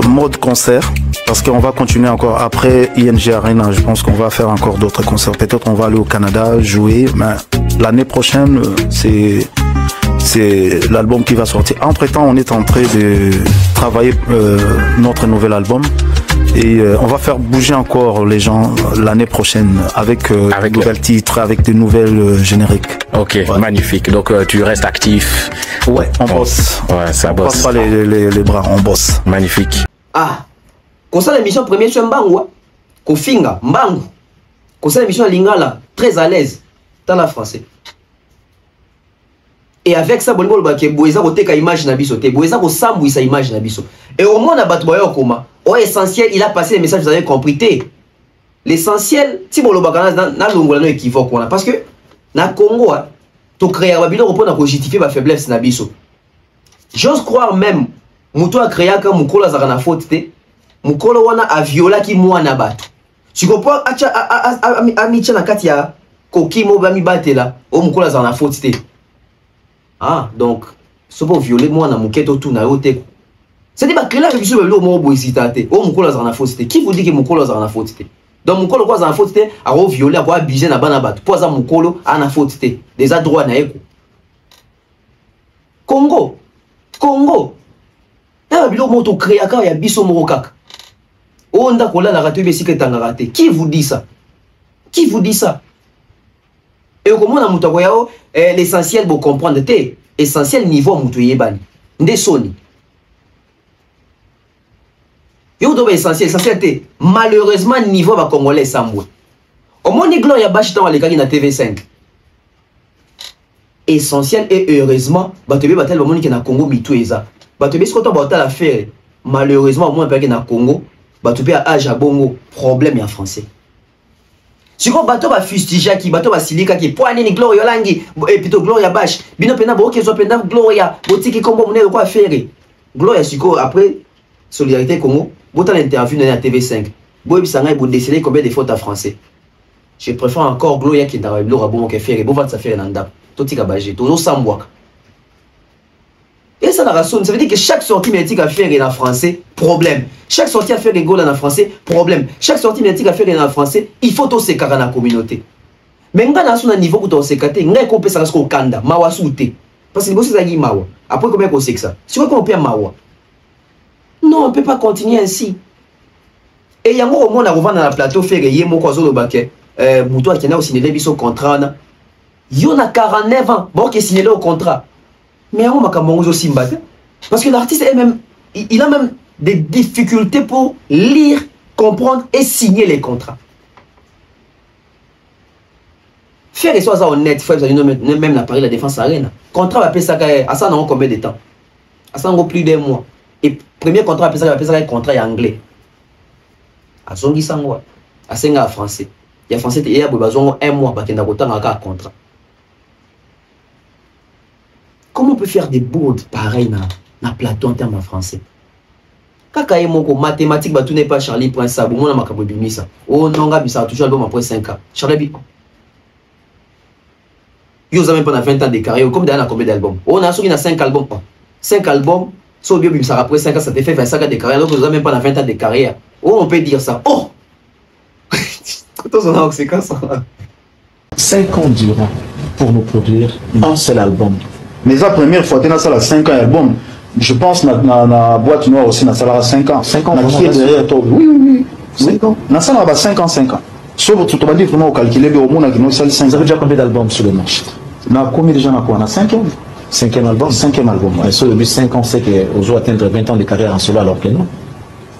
mode concert parce qu'on va continuer encore après ING Arena. Je pense qu'on va faire encore d'autres concerts. Peut-être on va aller au Canada jouer, mais l'année prochaine, c'est l'album qui va sortir. Entre-temps, on est en train de travailler notre nouvel album. Et on va faire bouger encore les gens l'année prochaine avec de nouvelles titres, avec de nouvelles génériques. Ok, magnifique. Donc tu restes actif. Ouais, on bosse. Ouais, ça bosse. On passe pas les bras, on bosse. Magnifique. Ah, comme ça l'émission première sur Mbangu, Kofinga, Mbangu. Comme ça l'émission Lingala, très à l'aise dans la français. Et avec ça, bongo le boeza boteka image na biso, te boeza bo sambu sa image na biso. Et au moins na batboyo koma. Au essentiel, il a passé les messages, vous avez compris. L'essentiel, si vous avez na longola no équivoque parce que na Congo, to créer babilo repona ko justifier ba faiblesse na biso. J'ose croire même muto a créé ka mukolo za na faute te. Mukolo wana a viola ki mwana bato. Tu comprends acha amicha na kati ya kokimo ba mi batela, o mukolo za na faute te. Ah, donc, ce pour violer moi na muketo tout na yote. C'est-à-dire que là, je suis le mot boisitate. Oh, mon collègue a faute. Qui vous dit que mon collègue a faute? Donc, mon collègue a faute, a violé, a abusé na banabat. Pour ça, mon collègue a faute. Des droits na eko. Congo. Là, bilo moto créa ka ya biso morokaka. Oh, nda kola la raté besi que tanga raté. Qui vous dit ça? Qui vous dit ça? Et comment on a mouta yao l'essentiel pour comprendre te essentiel niveau moutou yebani. Nde soni. Yo dobe essentiel te. Malheureusement niveau ba congolais sambwe. Au moins Gloria Bash dans les na TV5. Essentiel et heureusement batebe batel ba moni ke na Congo mitweza. Batebe ce qu'on ba l'affaire. Malheureusement au moins pe na Congo, batebe à âge à bongo problème ya français. Si on bateau va fustiger qui bateau va silika qui poigne ni Gloria langi et plutôt Gloria Bash. Bino pena bo ke zo pena Gloria, botiki kombo mone quoi faire. Gloria siko après Solidarité Congo, botan l'interview dans la TV5. Boy bisanga bo décider combien de fautes à français. Je préfère encore Gloria qui dans le rabon que faire bo va ça faire nanda. Totika baje, tozo sambwaka. Et ça la raison, ça veut dire que chaque sortie médiatique à faire en français, problème. Chaque sortie à faire rigole en français, problème. Chaque sortie médiatique à faire en français, il faut tout se carrer dans la communauté. Mais on a un niveau où on se carrer, on a compris ça au Kanda, mawa souté. Parce que c'est ça qui mawa. Après combien on sait que ça? Si on peut mawa. Non, on ne peut pas continuer ainsi. Et il y a un moment où on a revenu dans la plateau faire yemo quoi zo le baquet. Moutou qui a aussi signé le contrat. Il y a 49 ans, bon qui signé le contrat. Mais on m'a aussi mbattu. Parce que l'artiste est même, il a même des difficultés pour lire, comprendre et signer les contrats. Faire les choses honnêtes, frère, même la Paris, la défense arène. Contrat va payer ça à ça non combien de temps? À ça non plus d'un mois. Et premier contrat va payer ça un contrat anglais. À Zongi Sangwa, à Senga français. Il y a français il y a besoin un mois parce qu'il y a un contrat. Comment on peut faire des bourdes pareilles dans plateau en termes en français? Kaka moko mathématiques bah tout n'est pas Charlie point ça bon on a makabo bimisa. Oh non ga bisa toujours album après 5 ans. Charlie bi. Yo za même pas 20 ans de carrière comme dans combien d'albums? On a sorti 5 albums pas. 5 albums so bio bimisa après 5 ans ça te fait 25 ans de carrière donc vous avez même pas 20 ans de carrière. Oh on peut dire ça. Oh. Quand on a conséquence 5 ans durant pour nous produire un seul album. Mais la première fois, tu as ça 5 ans album. Je pense que la boîte noire aussi, ça a 5 ans. 5 ans, qui est derrière toi? Oui. 5 ans. Dans ça, on a 5 ans. Sauf que tu vas dire vraiment calculer au monde qui nous sale 5 ans. Vous avez déjà combien d'albums sur le marché? On a combien de gens à quoi? On a 5e. 5e album? 5e album. Et sur le but 5 ans, c'est qu'on doit atteindre 20 ans de carrière en solo alors que non.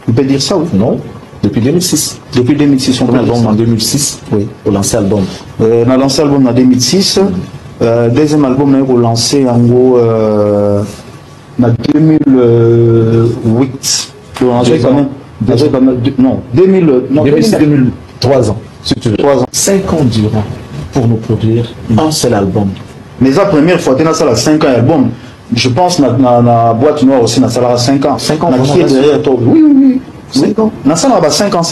Tu peux dire ça, oui? Non. Depuis 2006. Depuis 2006, on a album en 2006. Oui, on a lancé l'album. On a lancé l'album en 2006. Deuxième album, on a lancé en gros en 2008. Non, 2003 ans. Si tu veux. 3 ans. 5 ans durant pour nous produire un seul album. Mais la première fois, tu as ça 5 ans album. Je pense que la boîte noire aussi, ça a 5 ans. 5 ans, qui est derrière toi? Oui. 5 ans. Dans ça, on a 5 ans.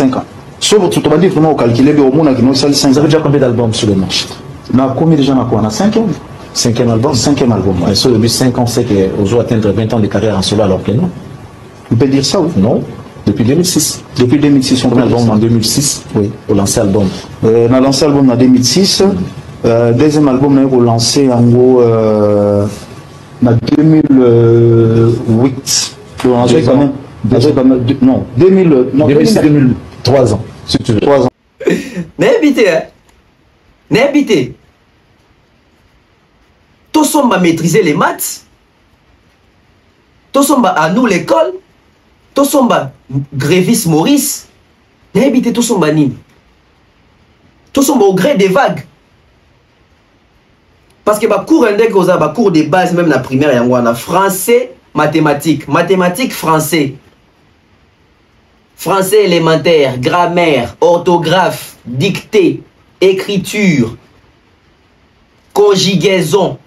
Sauf que tu vas dire vraiment calculer au monde qui nous sale 5 ans. Vous avez déjà combien d'albums sur le marché? On a combien de gens à quoi? On a 5e. 5e album? 5e album. Et sur le but 5 ans, c'est qu'on doit atteindre 20 ans de carrière en solo alors que non. Tu peux dire ça, oui? Non. Depuis 2006. Depuis 2006, on a album en 2006. Oui, on a lancé l'album. On a lancé l'album en 2006. Deuxième album, on a lancé en gros en 2008. Non, 2003 ans. Si tu veux. 3 ans. N'habitez. Tous sommes à maîtriser les maths. Tous sommes à nous l'école. Tous sommes à Grévis Maurice. N'habitez tous sommes à Nîmes. Tous sommes au gré des vagues. Parce que cours cours de base, même la primaire, il y a français, mathématiques. Mathématiques, français. Français élémentaire, grammaire, orthographe, dictée, écriture, conjugaison.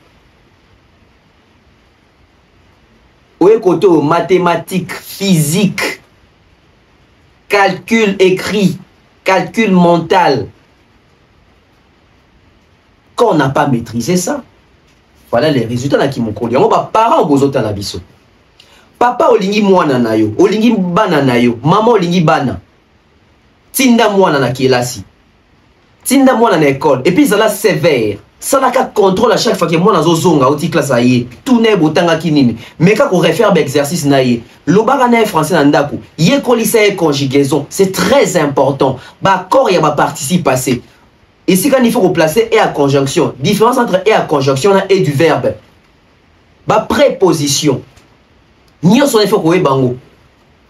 Oui, côté mathématiques, physique, calcul écrit, calcul mental. Quand on n'a pas maîtrisé ça, voilà les résultats qui m'ont collé. On va parents aux autres à biso. Papa olingi mwana na yo, olingi bana na yo, maman olingi bana. Tinda mwana na kielasi. Tinda mwana na école. Et puis ça la sévère. Ça n'a qu'à contrôle à chaque fois que moi dans zozonga au classe aïe. Tout n'est botanga kinini. Mais quand on réfère l'exercice naïe, le bagana français nandaku, yé kolisa et conjugaison, c'est très important. Ba corps y a ba participe passé. Ici quand il faut replacer et à conjonction. Différence entre et à conjonction et du verbe. Ba préposition. Nyo son effort kowe bango.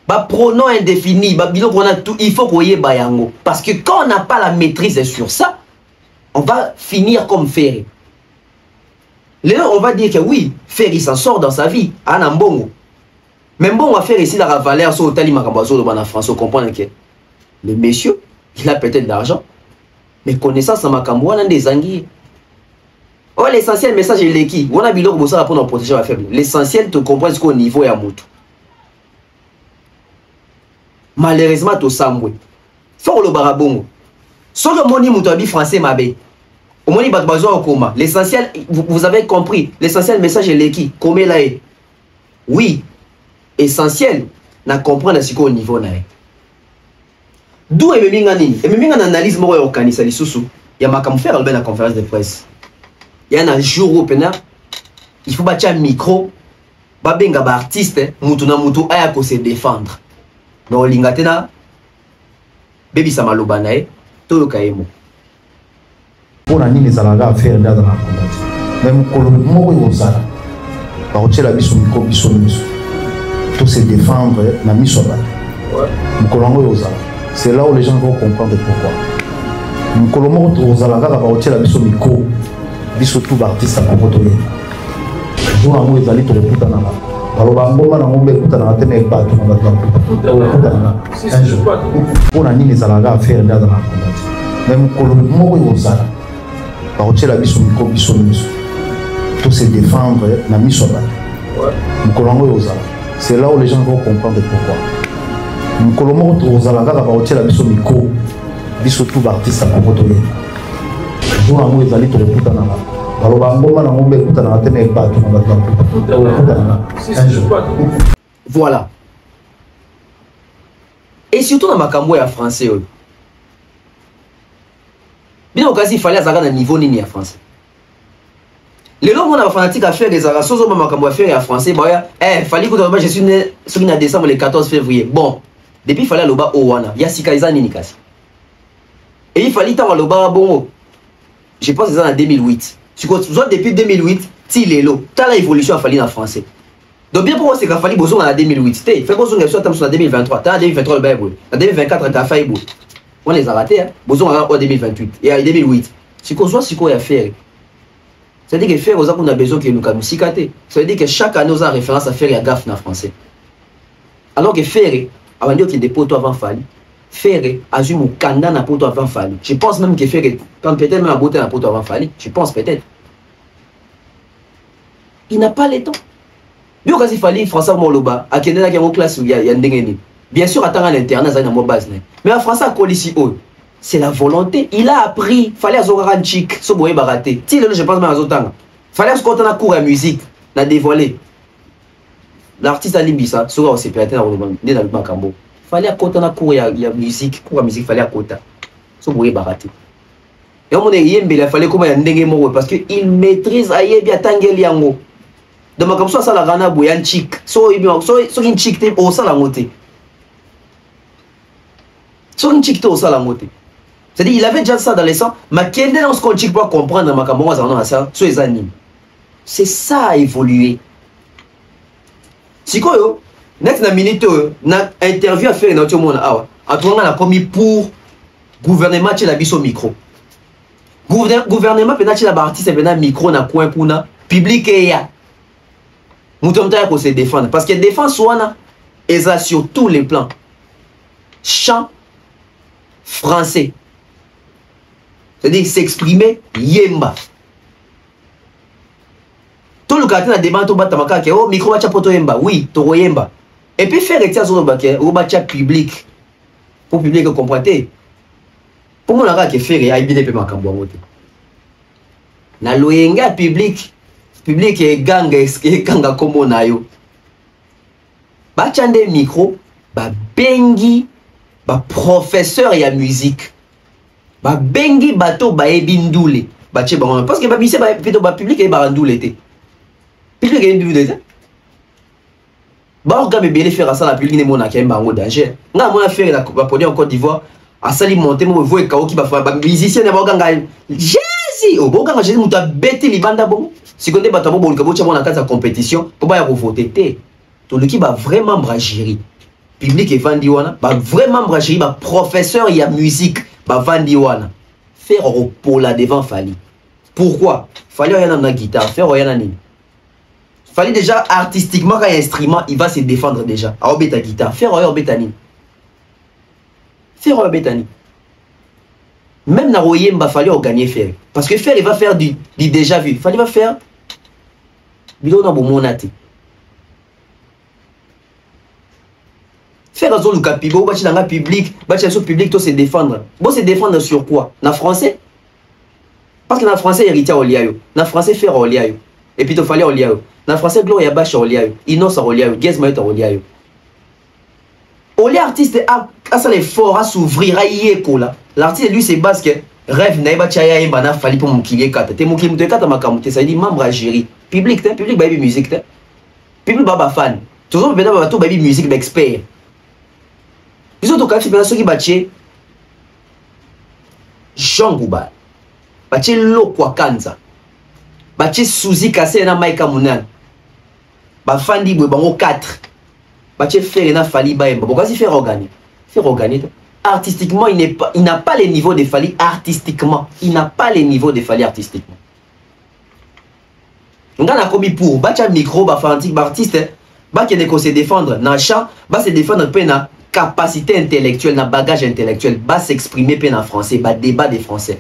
pronom indéfini, tout, il faut qu'on y ait bayango. Parce que quand on n'a pas la maîtrise sur ça, on va finir comme Ferry. Là, on va dire que oui, Ferry s'en sort dans sa vie, à Nambongo. Même bon, on va faire ici la valeur sur Otali Makambazo en France, on comprend que le monsieur, il a peut-être de l'argent, mais connaissance en Makambo, on a des anguilles. Oh, l'essentiel message est l'équipe. On a besoin de ça pour nous protéger la faible. L'essentiel, tu comprends ce qu'au niveau est à Moutou. Malheureusement, tu sais, faut le barabongo. Sans le moni Moutabi français, ma bé. Au moni Batbazo en coma. L'essentiel, vous avez compris. L'essentiel message est l'équipe. Comment là est? Oui. Essentiel, na comprendre ce qu'au niveau là est. D'où est Memingani? Et Memingani analyse moi organise les sous-sous. Il y a ma comme faire la conférence de presse. Il y a un jour au pena, il faut battre un micro, babenga ba artiste, mutu na mutu aya ko se défendre. Donc lingatena, baby samaloba nae, to kaemo. Pour nani les alaga faire dans la communauté. Même kolon moko yozala. Ba otela biso micro biso biso. Tout se défendre na miso ba. Mkolongo yozala. C'est là où les gens vont comprendre pourquoi. Mkolongo tozala kaka ba otela biso micro. Surtout l'artiste à Motoye. Jour à moi, ils allaient te répéter dans la. Alors, on va me écouter dans la télé, pas tout le monde. Un jour, on a mis les alagas à faire dans la communauté. Même Colombo et Osala. Par contre, la mission micro, mission. Tout se défendre, la mission. Colombo et Osala. C'est là où les gens vont comprendre pourquoi. Colombo et Osala, par contre, la mission micro, surtout l'artiste à Motoye. Jour à moi, ils allaient te répéter dans la. Alors, on va écouter dans la télé, pas tout le monde. Un jour. Voilà. Et surtout dans ma camouille à français. Bien au cas il fallait avoir un niveau ni à français. Les gens qui ont fanatique à faire des arrations, ils ont à faire en français. Il fallait que je suis né en décembre le 14 février. Bon, depuis il fallait le bas au Wana. Il y a 6 ans et il fallait avoir le bas bon. Je pense que c'est en 2008. Depuis 2008, il est là. Tu as l'évolution à fallu en français. Donc, bien pour moi, c'est qu'il a fallu besoin en 2008. Il faut que soit en 2023. Tu as en 2023 le Bible. En 2024, tu as fait. On les a ratés. Besoin en 2028. Et en 2008. C'est qu'on soit ce qu'on a fait. C'est-à-dire que faire aux gens qu'on a besoin que nous nous cicater. Ça veut dire que chaque année, nous avons référence à faire et à gaffe en français. Alors que faire, avant de dire qu'il y a des poteaux avant fallu. Faire, assume au Canada n'a pas avant fallu. Je pense même que faire, quand peut-être même à beauté n'a pas avant fallu. Je pense peut-être. Il n'a pas le temps. Bien quand il fallait français moloba, à Kenya qui est en classe où il y a ndengeni. Bien sûr attendre à l'internet ça dans mon base. Mais en français à Colissi c'est la volonté. Il a appris, fallait azoran chic, so boye baraté. Si le je pense même azotanga. Fallait se compter na cours à musique, na dévoiler. L'artiste a libi ça, so on s'est pété dans le Makambo. Fallait à côté na cours ya musique, cours à musique fallait à côté. So boye baraté. Et on est yembe, il fallait comment y a ndenge mo parce que il maîtrise ayebi atangeli yango. Donc comme ça la rana boyan chic. So une chic te au ça la moté. So une chic te au ça la moté. C'est-à-dire il avait déjà ça dans les sangs, mais quel est ce qu'on chic pour comprendre ma caméra ça ça so les animes. C'est ça a évolué. Si quoi yo, next na minute na interview à faire dans tout le monde ah en tout cas la commis pour gouvernement chez la biso micro. Gouvernement peut-être la artiste peut micro na coin pour na public et ya. Moutomta pour se défendre parce que défense wana est sur tous les plans. Chant français. C'est-à-dire s'exprimer yemba. Tout le quartier a demandé au batamaka que oh micro bacha poto yemba. Oui, to yemba. Et puis faire rectifier sur le baké au bacha public. Pour public comprendre. Pour moi la que faire et bien pe makambo ngote. Na loyenga public est ganga et ganga comme na yo. Bachande micro, ba bengi, ba professeur ya musique. Ba bengi bato ba ebindoule. Ba che ba parce que ba bise ba plutôt ba public et ba ndoule té. Public est ndoule té. Ba orga be bien faire ça la public ne mona kemba ngo danger. Nga mona faire la podium en Côte d'Ivoire, a sali monter mo voye kao ki ba musicien na ba ganga. Jésus, oh bon ganga Jésus muta bête libanda bon. Si on débat bon, le cabo la compétition, pour pas y voter, tout le qui va vraiment bragérie. public et Vandiwana, bah vraiment brasserie, bah professeur il y a musique, bah Vandiwana. Faire au pola devant Fali. Pourquoi? Fali rien dans la guitare, faire rien dans nini. Fali déjà artistiquement quand il y a un instrument, il va se défendre déjà. À obéta guitare, faire rien obéta nini. Faire rien obéta nini. Même dans Royer, il fallait gagner faire. Parce que faire, il va faire du déjà vu. Fali va faire. Bidon na bomonate. Faire un cas pibo, bâti dans le public, bâti dans le public, toi se défendre. Bon, se défendre sur quoi? Na français? Parce que na français, héritier au liayo. Na français, faire au liayo. Et puis, il fallait au liayo. Na français, Gloria Bacha au liayo. Inos au liayo. Gezmaet au liayo. Au liayo, artiste a ça l'effort à s'ouvrir, à y écola. L'artiste, lui, c'est base que rêve n'a pas tchaya et bana fali pour mon kilier kata. T'es mon kilier de kata ma kamute. Ça dit membre à gérer. Public, public, baby musique. Public, baba fan. Toujours, maintenant, tout baby musique, d'expert. Ils ont tout cas fait ceux qui battent Jean Gouba, battent Lokwa Kanza, battent Suzy Kassé na Maïka Mounan, battent Fandi Boubango 4, battent Ferena Fali Baemba. Pourquoi c'est faire organiser? Faire organiser. Artistiquement, il n'a pas les niveaux de Fali artistiquement. Il n'a pas les niveaux de Fali artistiquement. On a commis pour battre micro, battre artiste, battre qui se défendre dans le champ, battre se défendre pena. Capacité intellectuelle, na bagage intellectuel, va s'exprimer en français, va débat des français.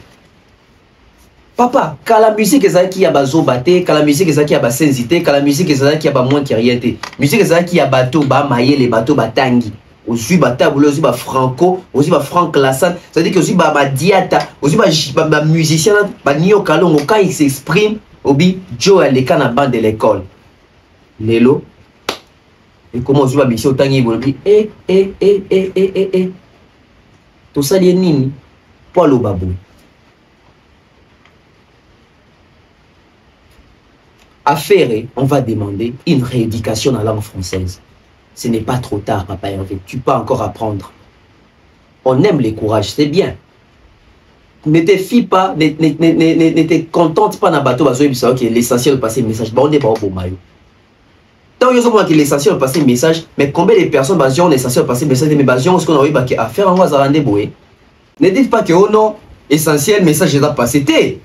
Papa, quand la musique est qui a bazo baté, quand la musique est qui a bas sensité, quand la musique est qui a bas moins qui rien été. Musique est qui a bateau, ba maillé les bateaux batangi. Aussi ba table, aussi ba franco, aussi ba franc Lassan, c'est-à-dire que aussi ba diata, aussi ba musicien, ba nio kalongo quand il s'exprime, obi Joe les can bande de l'école. Lelo. Et comment je vais me dire, tout ça, c'est nini, pas le babou. À faire, on va demander une rééducation en langue française. Ce n'est pas trop tard, papa Hervé. Tu peux encore apprendre. On aime les courages, c'est bien. Ne te fie pas, ne te contente pas dans le bateau, ok, l'essentiel de passer le message. On n'est pas au beau maillot. Tant que l'essentiel de passer le message, mais combien de personnes ont l'essentiel de passer le message, mais basent ce qu'on a eu à faire en Wazarande Boé. Ne dites pas que oh non, essentiel message est passé.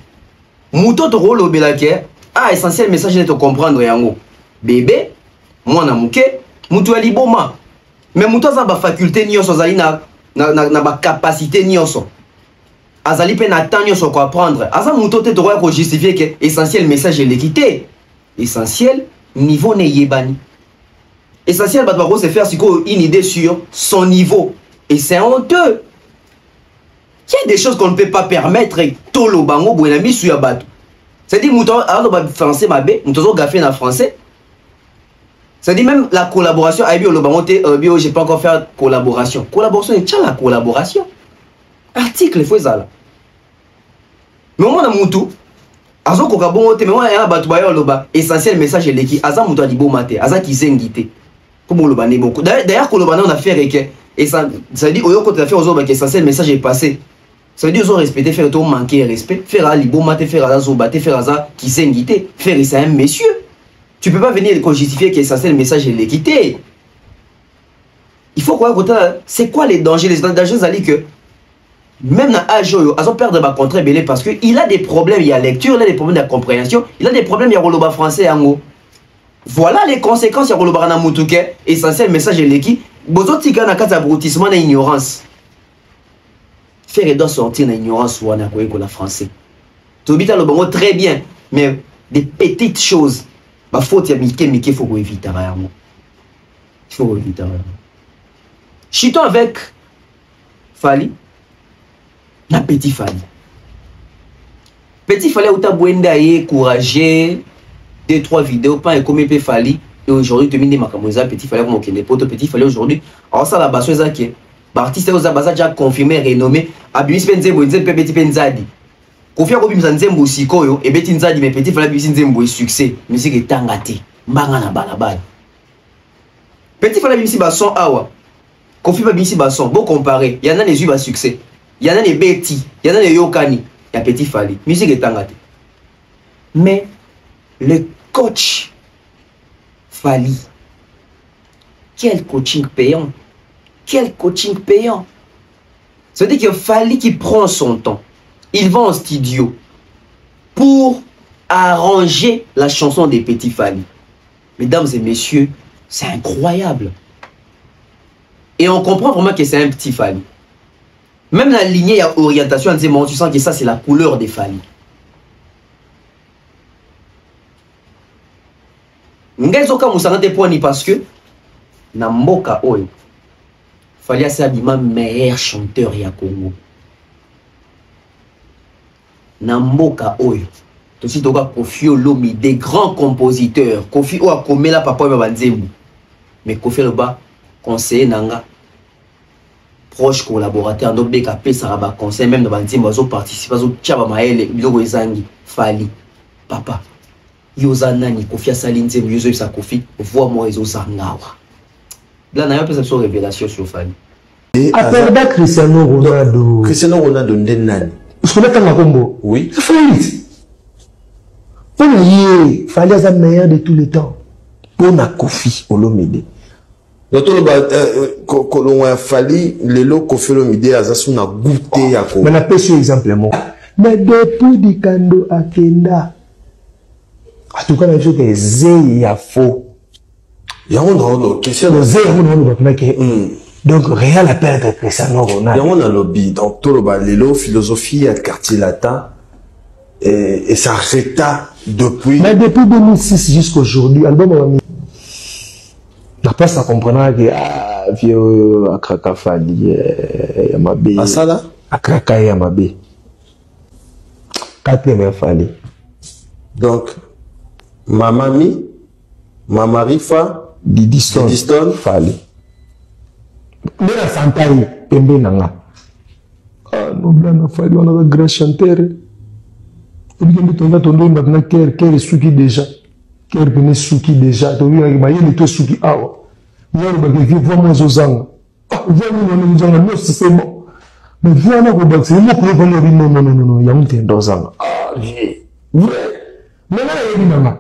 Mouton te rôle au Belake, ah, essentiel message est de comprendre yango. Bébé, moi na mouke, moutou ali boma. Mais mouton a ba faculté nyonso zali na ba capacité nyonso. Azali pe na temps nyonso ko apprendre. Asa mouton te droit ko justifier que essentiel message est l'équité. Essentiel niveau ne yebani. Essentiel, bah, se faire une idée sur son niveau. Et c'est honteux. Il y a des choses qu'on ne peut pas permettre. Tolo bango bouenami sur yabato. C'est-à-dire, mouton, alors, français, ma bé, mouton, gaffé en français. C'est-à-dire, même la collaboration, avec le bango, j'ai pas encore fait collaboration. Collaboration, et tcha la collaboration. Article, il faut ça. Mais au moins, mouton, azo koka bongo te mais moi ya batu bayo loba essentiel message leki aza muto alibo mate aza kizengite comme loba ne beaucoup d'ailleurs ko loba na on a fait que et ça dit oyo ko ta fait ozo ba essentiel message est passé ça veut dire ozo respecter faire to manquer respect faire alibo mate faire aza zo baté faire aza kizengite faire c'est un monsieur tu peux pas venir justifier que essentiel message est l'équité. Il faut quoi c'est quoi les dangers ali que même dans Ajoyo, ils ont perdu ma contre belé parce qu'il a des problèmes, il y a lecture, il a des problèmes de compréhension, il a des problèmes, il y a Roloba français en haut. Voilà les conséquences, il y a Roloba na Moutouke, essentiel message de l'équipe. Bozo tika na kata abrutissement na ignorance. Faire doit sortir na ignorance ou na koyeko la français. Tobita le bongo très bien, mais des petites choses. Bah faute ya Mike faut qu'on évite vraiment. Il faut qu'on évite vraiment. Chitons avec Fali. Na petit Fali. Petit Fali, où tu as courageux, 2-3 vidéos, pas un comme Fali. Et aujourd'hui, tu mets ma camoisa, petit Fali, comme les potes, petit Fali aujourd'hui. Alors, ça, la basse, c'est qui l'artiste aux abasa déjà confirmé, renommé. Abus Benzembo, Petit Benzadi. Confia Robin Zanzembo, Sikoyo, et Betty Nzadi, mais petit Fali, Benzembo, est succès. Musique est tangate. Mbangana balabal. Petit Fali, Bimsi Basson, Awa. Confia Bimsi Basson, bon comparé. Il y en a les yeux à succès. Il y en a les Betty, il y en a les Yokani, il y a Petit Fali. Musique est tangate. Mais le coach Fali, quel coaching payant. Quel coaching payant. Ça veut dire qu'il fallait qu'il prenne son temps. Il va en studio pour arranger la chanson des Petits Fally. Mesdames et messieurs, c'est incroyable. Et on comprend vraiment que c'est un petit Fally. Même la lignée à orientation, on dit, tu sens que ça c'est la couleur des Fally. Ngezoka Moussarante Pwani parce que na mboka oyo Fally a sabima meilleur chanteur ya Congo. Na mboka oyo tosi toka Kofi Olomide des grands compositeurs. Kofi o akomela papa ba banzembu. Mais Kofi Loba conseiller nanga proche collaborateur donc beka pesa ba conseil même dans banzembu azo participer azo tchaba maele biloko ezangi Fally papa Yozana ni Kofi asali nzembu yozo bisa Kofi voix moi ezo zangawa. Là n'a pas de révélation sur Fally. Après Cristiano Ronaldo. Cristiano Ronaldo ndenani. Est-ce qu'on a un combo? Oui. Fally est le meilleur de tous les temps. Pour na Kofi Olomide. Donc Fally lelo Kofi Olomide azasu na goûté ya ko. Mais na pêche exemplement. Mais depuis Dikando Akenda. En tout cas, la chose est zé ya faux. Donc, rien à perdre Cristiano Ronaldo. Il y a un lobby. Donc, tout le philosophie à quartier latin et ça arrêta depuis. Mais depuis 2006 jusqu'à aujourd'hui, album la presse a compris que vieux Akraka Fally Yamabe. Ah ça là? Akraka Yamabe. 4e Fally. Donc, Mamami, Mamarifa, Didiston, Fally. Mais la Santaï, Pembe Nanga. Ah, non, Blana Fally, on a un grand chanteur. On a maintenant Ker Souki déjà. Ker Bene Souki déjà. Tu vois, il y a des Souki. Ah, il y a des gens qui voient moi Zozang. Ah, voient moi non, c'est bon. Mais viens là, c'est moi qui vais dire non, il y a un Tendozang. Ah, vrai. Mais là, il y a des mamans.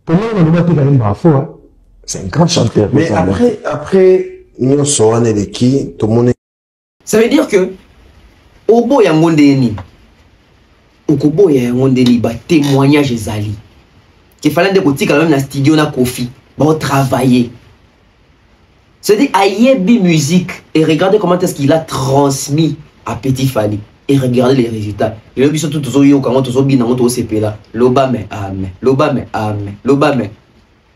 Pour moi, on a pas de fois. C'est un grand chanteur. Mais après, nous sommes qui tout le monde. Ça veut dire que au bout ya ngondeni, au kobo ya ngondeni ba témoignage ezali. Qu'il fallait de côté quand même na studio na Kofi, ba travailler. C'est-à-dire ayebi musique et regardez comment est-ce qu'il a transmis à Petit Fally et regardez les résultats. Le biso tout zo yo quand to bi na to CP là. Loba me amen. Loba me amen. Loba me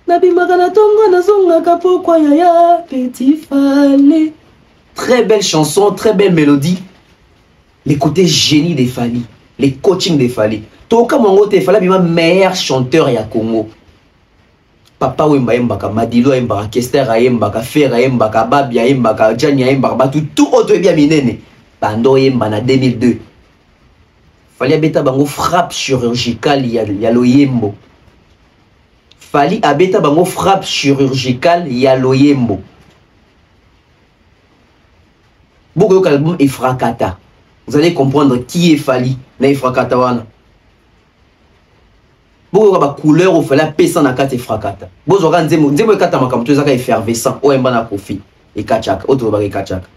Nabi Magana Tongo na zonga kapo kwa ya Petit Fally. Très belle chanson, très belle mélodie. Les côtés génie des Fally, les coachings des Fally. Toka mongo te Fally bima meilleur chanteur ya Congo. Papa Wemba Mbaka, Madilo Mbaka, Kester Mbaka, Fer Mbaka, Babia Mbaka, Jani Mbaka, tout autre bien minene. Bando Yemba na 2002. Fally abeta bango frappe chirurgicale ya loyembo. Fally abeta bango frappe chirurgicale ya loyembo. Beaucoup d'albums Efrakata. Vous allez comprendre qui est Fally na Efrakata wana. Beaucoup de couleur au Fally pesa na kata Efrakata. Bozo ka nzemo kata makamto ezaka effervescent o emba na Kofi e kachaka oto ba kachaka.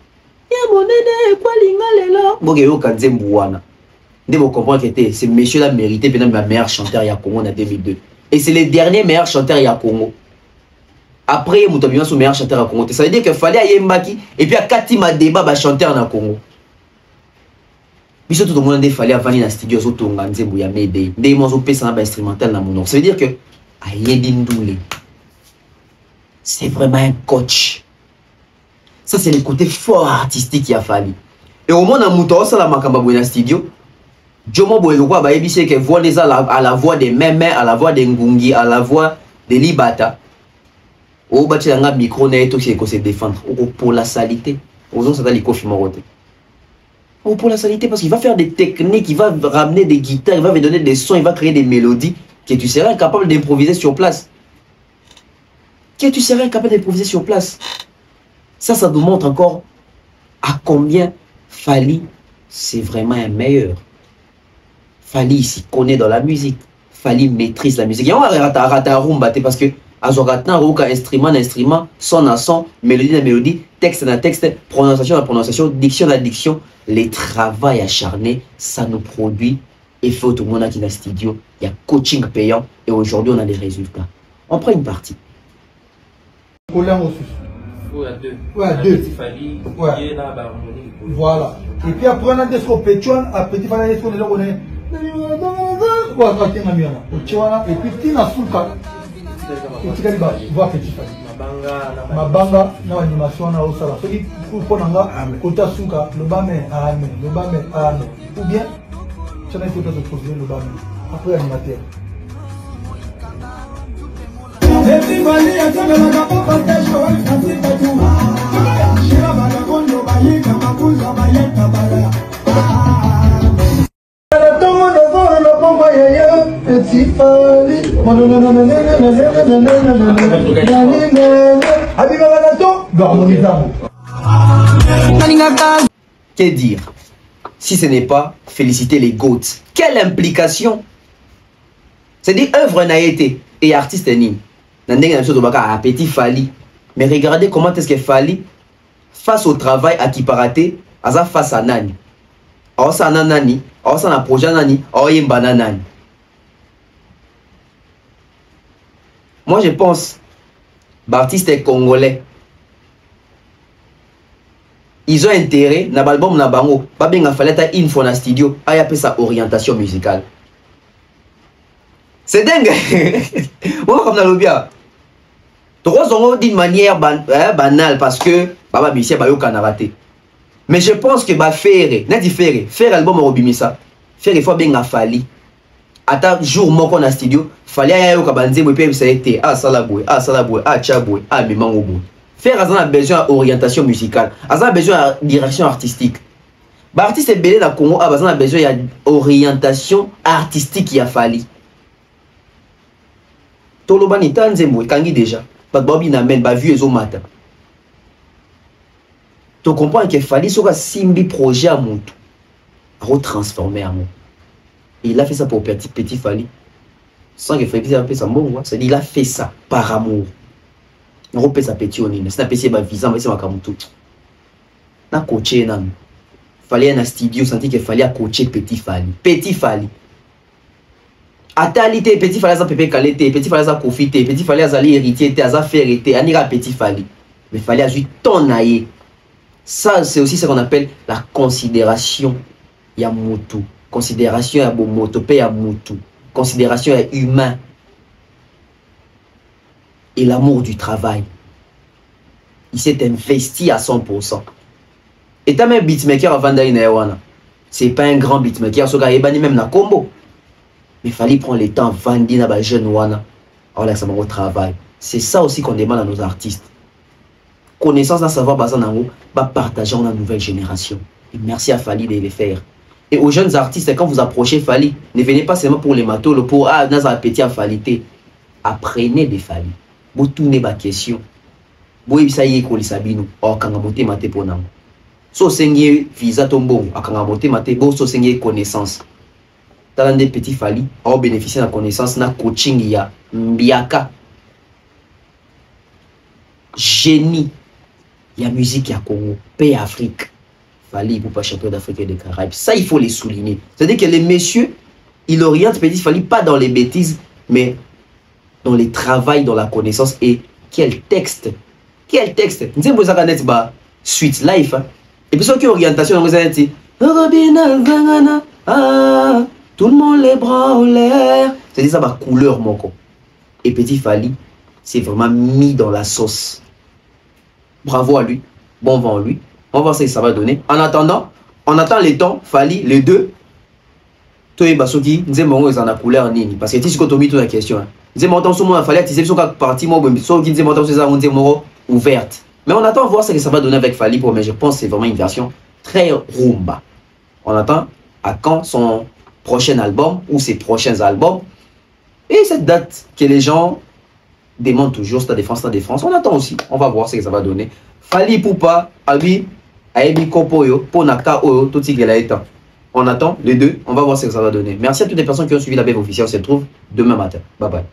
Ya monene kwa linga lelo. Beaucoup yo ka nzembo wana. Ndemo comprendre que c'est monsieur là mérité pendant ma meilleur chanteur ya Congo en 2002. Et c'est le dernier meilleur chanteur ya Congo. Après, il y a un meilleur chanteur à Congo. Ça veut dire qu'il fallait aller Mbaki et puis à Katima débat ba chanteur na Congo. Biso tout le monde fallait avoir dans studio zo tonga nzembo ya mede. Ndé mo zo pesa na instrumental na mono. Ça veut dire que ayebi ndoule. C'est vraiment un coach. Ça c'est le côté fort artistique qui a fallu. Et au moins na muto ça la makamba bo na studio. Jomo bo eloko ba yebise que voix les à la voix des Meme, à la voix des Ngungi, à la voix des Libata. Au bâti la micro n'est tout c'est se défendre pour la saleté. Aux gens ça dans les Kofi Morote. Ou pour la saleté parce qu'il va faire des techniques, il va ramener des guitares, il va me donner des sons, il va créer des mélodies que tu seras incapable d'improviser sur place. Que tu seras incapable d'improviser sur place. Ça nous montre encore à combien Fally c'est vraiment un meilleur. Fally s'y connaît dans la musique. Fally maîtrise la musique. Il y a un rata rumba parce que Azoratan, Roka, instrument, son à son, mélodie à mélodie, texte à texte, prononciation à prononciation, diction à diction. Les travail acharné, ça nous produit effet tout le monde qui est dans le studio. Il y a coaching payant et aujourd'hui on a les résultats. On prend une partie. Ouais, deux. Ouais. Voilà. Et puis après on a des pétuan, après petit fallait des on est. Et puis tina souka. Utikali ba voix petit fallait. Mabanga na animation na osala. Ce qui pour nanga kota souka le bame amen, le bame amen. Ou bien ça n'a pas de produire le bame. Après animateur. Que dire si ce n'est pas féliciter les GOAT? Quelle implication! C'est-à-dire œuvre n'a été et artiste ni. Petit Fally. Mais regardez comment est-ce que Fally, face au travail à qui paraté, aza face à Nani. Alors ça Nani, alors ça na projet Nani, alors yemba Nani. Moi je pense, l'artiste congolais, ils ont intérêt, na l'album na bango, pas bien à fallait une fois na studio, à y appeler sa orientation musicale. C'est dingue. Ouais, comme dans le bien. Trois ans d'une manière banale parce que Baba Bissia Bayo Kanarate. Mais je pense que faire album au Bimisa, faire il faut bien à Fally. Attends jour mon qu'on a studio, Fally ayo kabanze mo pe ça été salaboué, chaboué, mimangobo. Faire a besoin d'orientation musicale, a besoin de direction artistique. Ba artiste belé na Congo a besoin d'orientation artistique ya Fally. Tolobani tanzembo kangi déjà. Babi n'amène pas vu matin. Tu comprends que Fally sera simbi projet à mon tout, retransformer à mon. Et il a fait ça pour petit Fally. Sans que Fally ait fait ça bon, c'est-à-dire il a fait ça par amour. On repère sa petit onine, c'est un PC ba visa, mais c'est ma kamutu. Na coaché nan. Fally un studio, senti que Fally a coaché petit Fally. Petit Fally. Atalité, petit Fally a pépé qualité, petit Fally a profité, petit Fally a héritier, a fait hériter, on ira petit Fally. Mais Fally a eu ton naïe. Ça, c'est aussi ce qu'on appelle la considération. Il y a Moutou. Considération à Bomoto, il y a Moutou. Considération à humain. Et l'amour du travail. Il s'est investi à 100%. Et t'as même beatmaker avant d'aller na c'est pas un grand beatmaker, ce gars est banni même na combo. Mais il fallait prendre le temps, vendre dans jeune wana. Alors là, ça m'a au travail. C'est ça aussi qu'on demande à nos artistes. Connaissance, savoir, partager dans la nouvelle génération. Et merci à Fally de le faire. Et aux jeunes artistes, quand vous approchez Fally, ne venez pas seulement pour les matos, pour dans un petit à Fally. Apprenez des Fally. Vous tournez ma question. Vous ça y est, qu'on sabino. Or, quand vous montez ma téponam. So, seigneur, visa tombo. Quand vous montez ma tépo, so, seigneur, connaissance. Dans des petits Fally, on bénéficie de la connaissance, na coaching, il y a Mbiaka. Génie. Il y a musique, il y a Congo, paix Afrique. Fally pour pas champion d'Afrique et des Caraïbes. Ça, il faut les souligner. C'est-à-dire que les messieurs, ils orientent petit Fally pas dans les bêtises, mais dans les travails, dans la connaissance. Et quel texte. Quel texte. Nous savons que suite life. Et puis, ce qui est orientation, vous avez dit, tout le monde les bras en l'air. C'est-à-dire ça, ma couleur, mon corps. Et petit Fally, c'est vraiment mis dans la sauce. Bravo à lui. Bon vent à lui. On va voir ce que ça va donner. En attendant, on attend les temps, Fally, les deux. Toi et Basoki, nous avons en couleur nini. Parce que tu sais que tu as mis toute la question. Nous avons sur moi, Fally, tu sais que partie, moi, qui nous avons sur ça, ouverte. Mais on attend voir ce que ça va donner avec Fally. Mais je pense que c'est vraiment une version très rumba. On attend à quand son prochain album ou ses prochains albums. Et cette date que les gens demandent toujours, Stade de France, on attend aussi. On va voir ce que ça va donner. Fally Poupa, Abi, Aebi Kopoyo, Ponaka Oyo, tout ce qu'il a été. On attend les deux, on va voir ce que ça va donner. Merci à toutes les personnes qui ont suivi la BEV officielle. On se retrouve demain matin. Bye bye.